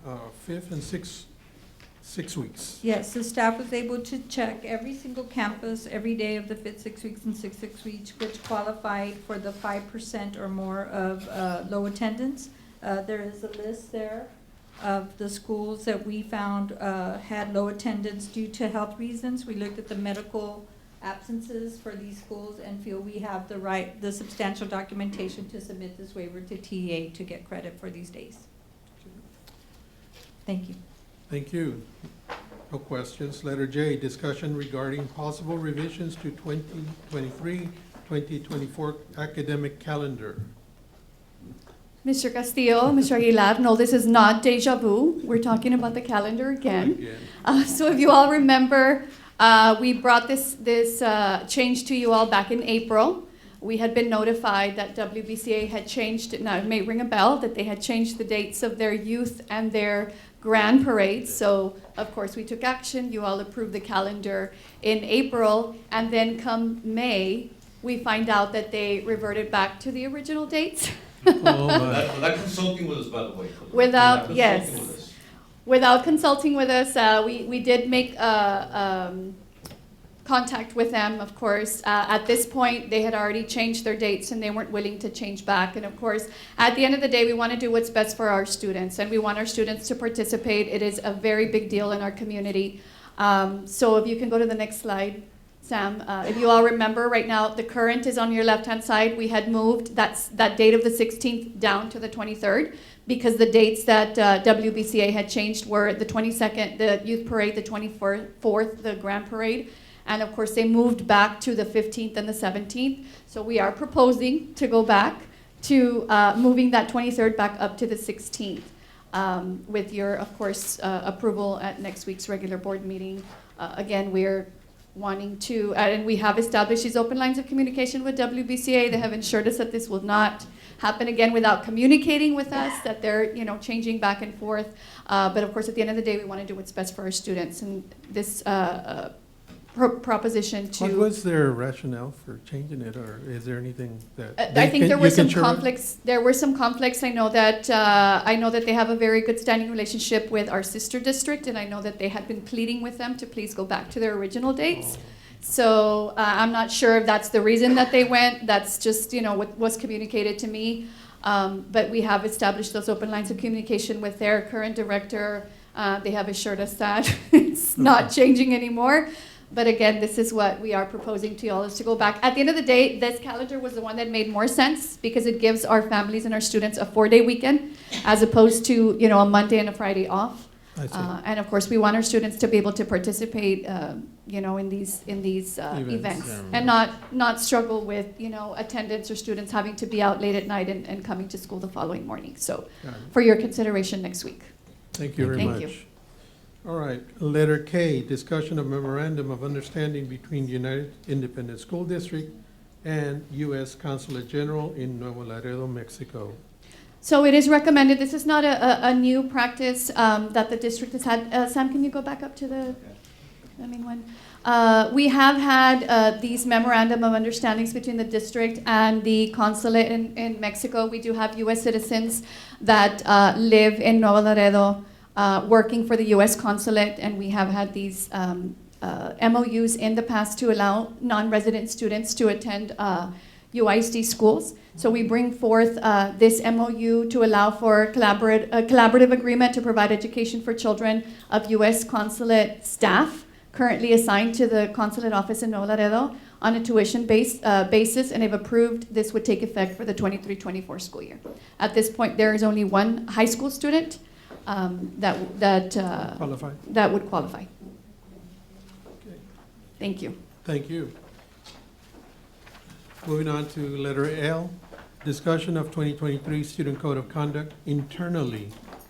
5th and 6 weeks. Yes, the staff was able to check every single campus every day of the 5th, 6 weeks, and 6 weeks, which qualified for the 5% or more of low attendance. There is a list there of the schools that we found had low attendance due to health reasons. We looked at the medical absences for these schools and feel we have the substantial documentation to submit this waiver to TEA to get credit for these days. Thank you. Thank you. No questions. Letter J, discussion regarding possible revisions to 2023-2024 academic calendar. Mr. Castillo, Mr. Aguilar, no, this is not deja vu. We're talking about the calendar again. So if you all remember, we brought this change to you all back in April. We had been notified that WBCA had changed, now it may ring a bell, that they had changed the dates of their youth and their grand parades. So, of course, we took action. You all approved the calendar in April. And then come May, we find out that they reverted back to the original dates. Without consulting with us, by the way. Without, Consulting yes. with us. Without consulting with us, we did make contact with them, of course. At this point, they had already changed their dates and they weren't willing to change back. And of course, at the end of the day, we want to do what's best for our students and we want our students to participate. It is a very big deal in our community. So if you can go to the next slide, Sam. If you all remember, right now, the current is on your left-hand side. We had moved that date of the 16th down to the 23rd because the dates that WBCA had changed were the 22nd, the youth parade, the 24th, the grand parade. And of course, they moved back to the 15th and the 17th. So we are proposing to go back to moving that 23rd back up to the 16th with your, of course, approval at next week's regular board meeting. Again, we're wanting to, and we have established these open lines of communication with WBCA. They have assured us that this will not happen again without communicating with us, that they're, changing back and forth. But of course, at the end of the day, we want to do what's best for our students. And this proposition to... What was their rationale for changing it, or is there anything that... I think there were some conflicts. There were some conflicts. I know that they have a very good standing relationship with our sister district, and I know that they had been pleading with them to please go back to their original dates. So I'm not sure if that's the reason that they went. That's just, what was communicated to me. But we have established those open lines of communication with their current director. They have assured us that it's not changing anymore. But again, this is what we are proposing to you all, is to go back. At the end of the day, this calendar was the one that made more sense because it gives our families and our students a 4-day weekend as opposed to, a Monday and a Friday off. I see. And of course, we want our students to be able to participate, in these events and not struggle with, attendance or students having to be out late at night and coming to school the following morning. So for your consideration next week. Thank you very much. Thank you. All right, letter K, discussion of memorandum of understanding between United Independent School District and U.S. Consulate General in Nuevo Laredo, Mexico. So it is recommended, this is not a new practice that the district has had. Sam, can you go back up to the main one? We have had these memorandum of understandings between the district and the consulate in Mexico. We do have U.S. citizens that live in Nuevo Laredo working for the U.S. consulate, and we have had these MOUs in the past to allow non-resident students to attend UISD schools. So we bring forth this MOU to allow for a collaborative agreement to provide education for children of U.S. consulate staff currently assigned to the consulate office in Nuevo Laredo on a tuition basis, and they've approved this would take effect for the 23-24 school year. At this point, there is only one high school student that would qualify. Okay. Thank you. Thank you. Moving on to letter L, discussion of 2023 Student Code of Conduct internally.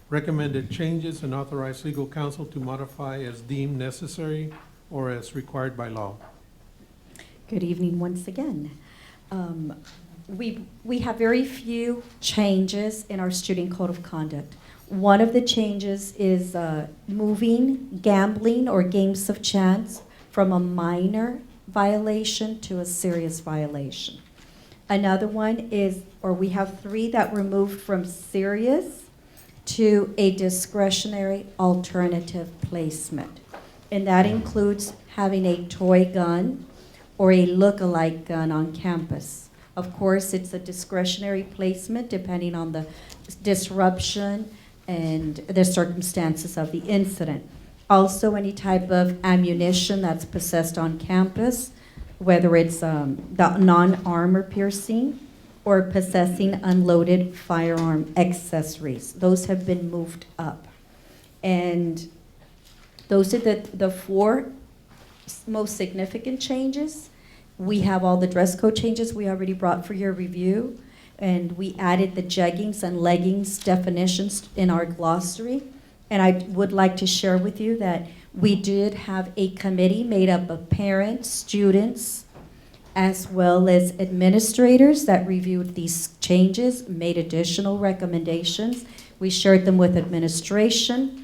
Recommended changes and authorize legal counsel to modify as deemed necessary or as required by law. Good evening once again. We have very few changes in our Student Code of Conduct. One of the changes is moving gambling or games of chance from a minor violation to a serious violation. Another one is, or we have 3 that were moved from serious to a discretionary alternative placement. And that includes having a toy gun or a look-alike gun on campus. Of course, it's a discretionary placement depending on the disruption and the circumstances of the incident. Also, any type of ammunition that's possessed on campus, whether it's the non-armor piercing or possessing unloaded firearm accessories. Those have been moved up. And Those are the four most significant changes. We have all the dress code changes we already brought for your review, and we added the jeggings and leggings definitions in our glossary. And I would like to share with you that we did have a committee made up of parents, students, as well as administrators that reviewed these changes, made additional recommendations. We shared them with administration,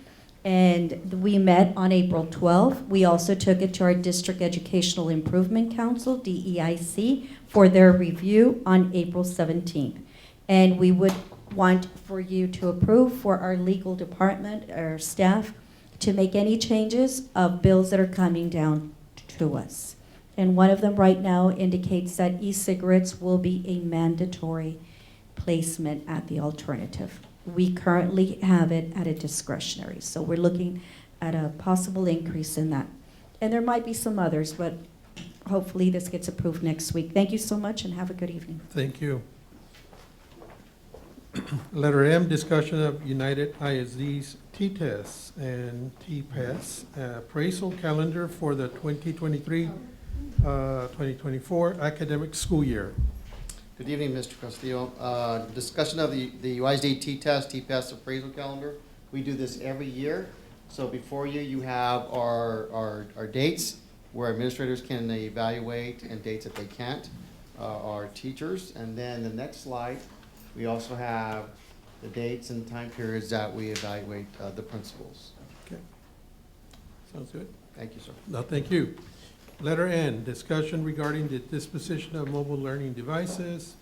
and we met on April 12th. We also took it to our District Educational Improvement Council, DEIC, for their review on April 17th. And we would want for you to approve for our legal department, our staff, to make any changes of bills that are coming down to us. And one of them right now indicates that e-cigarettes will be a mandatory placement at the alternative. We currently have it at a discretionary, so we're looking at a possible increase in that. And there might be some others, but hopefully this gets approved next week. Thank you so much and have a good evening. Thank you. Letter M, discussion of United ISD's T-tests and T-PAS appraisal calendar for the 2023-2024 academic school year. Good evening, Mr. Castillo. Discussion of the UISD T-test, T-PAS appraisal calendar. We do this every year. So before you, you have our dates where administrators can evaluate and dates that they can't, our teachers. And then the next slide, we also have the dates and time periods that we evaluate the principals. Okay. Sounds good. Thank you, sir. No, thank you. Letter N, discussion regarding the disposition of mobile learning devices,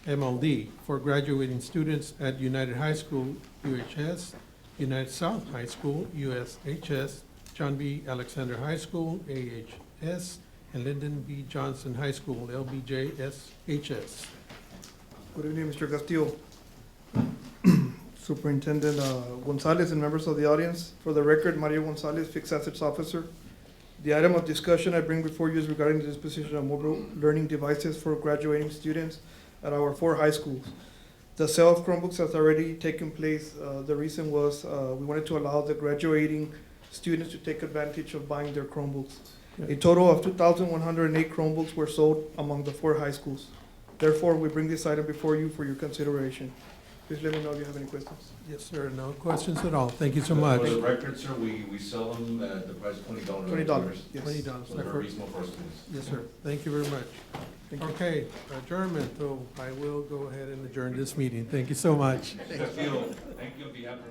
MLD, for graduating students at United High School, UHS, United South High School, USHS, John B. Alexander High School, AHS, and Lyndon B. Johnson High School, LBJSHS. Good evening, Mr. Castillo. Superintendent Gonzalez and members of the audience. For the record, Mario Gonzalez, Fixed Assets Officer. The item of discussion I bring before you is regarding the disposition of mobile learning devices for graduating students at our 4 high schools. The sale of Chromebooks has already taken place. The reason was we wanted to allow the graduating students to take advantage of buying their Chromebooks. A total of 2,108 Chromebooks were sold among the 4 high schools. Therefore, we bring this item before you for your consideration. Please let me know if you have any questions. Yes, sir. No questions at all. Thank you so much. For the record, sir, we sell them at the price of $20. $20, yes. $20. So they're reasonable for our students. Yes, sir. Thank you very much. Thank you. Okay, adjournment. So I will go ahead and adjourn this meeting. Thank you so much. Thank you on behalf of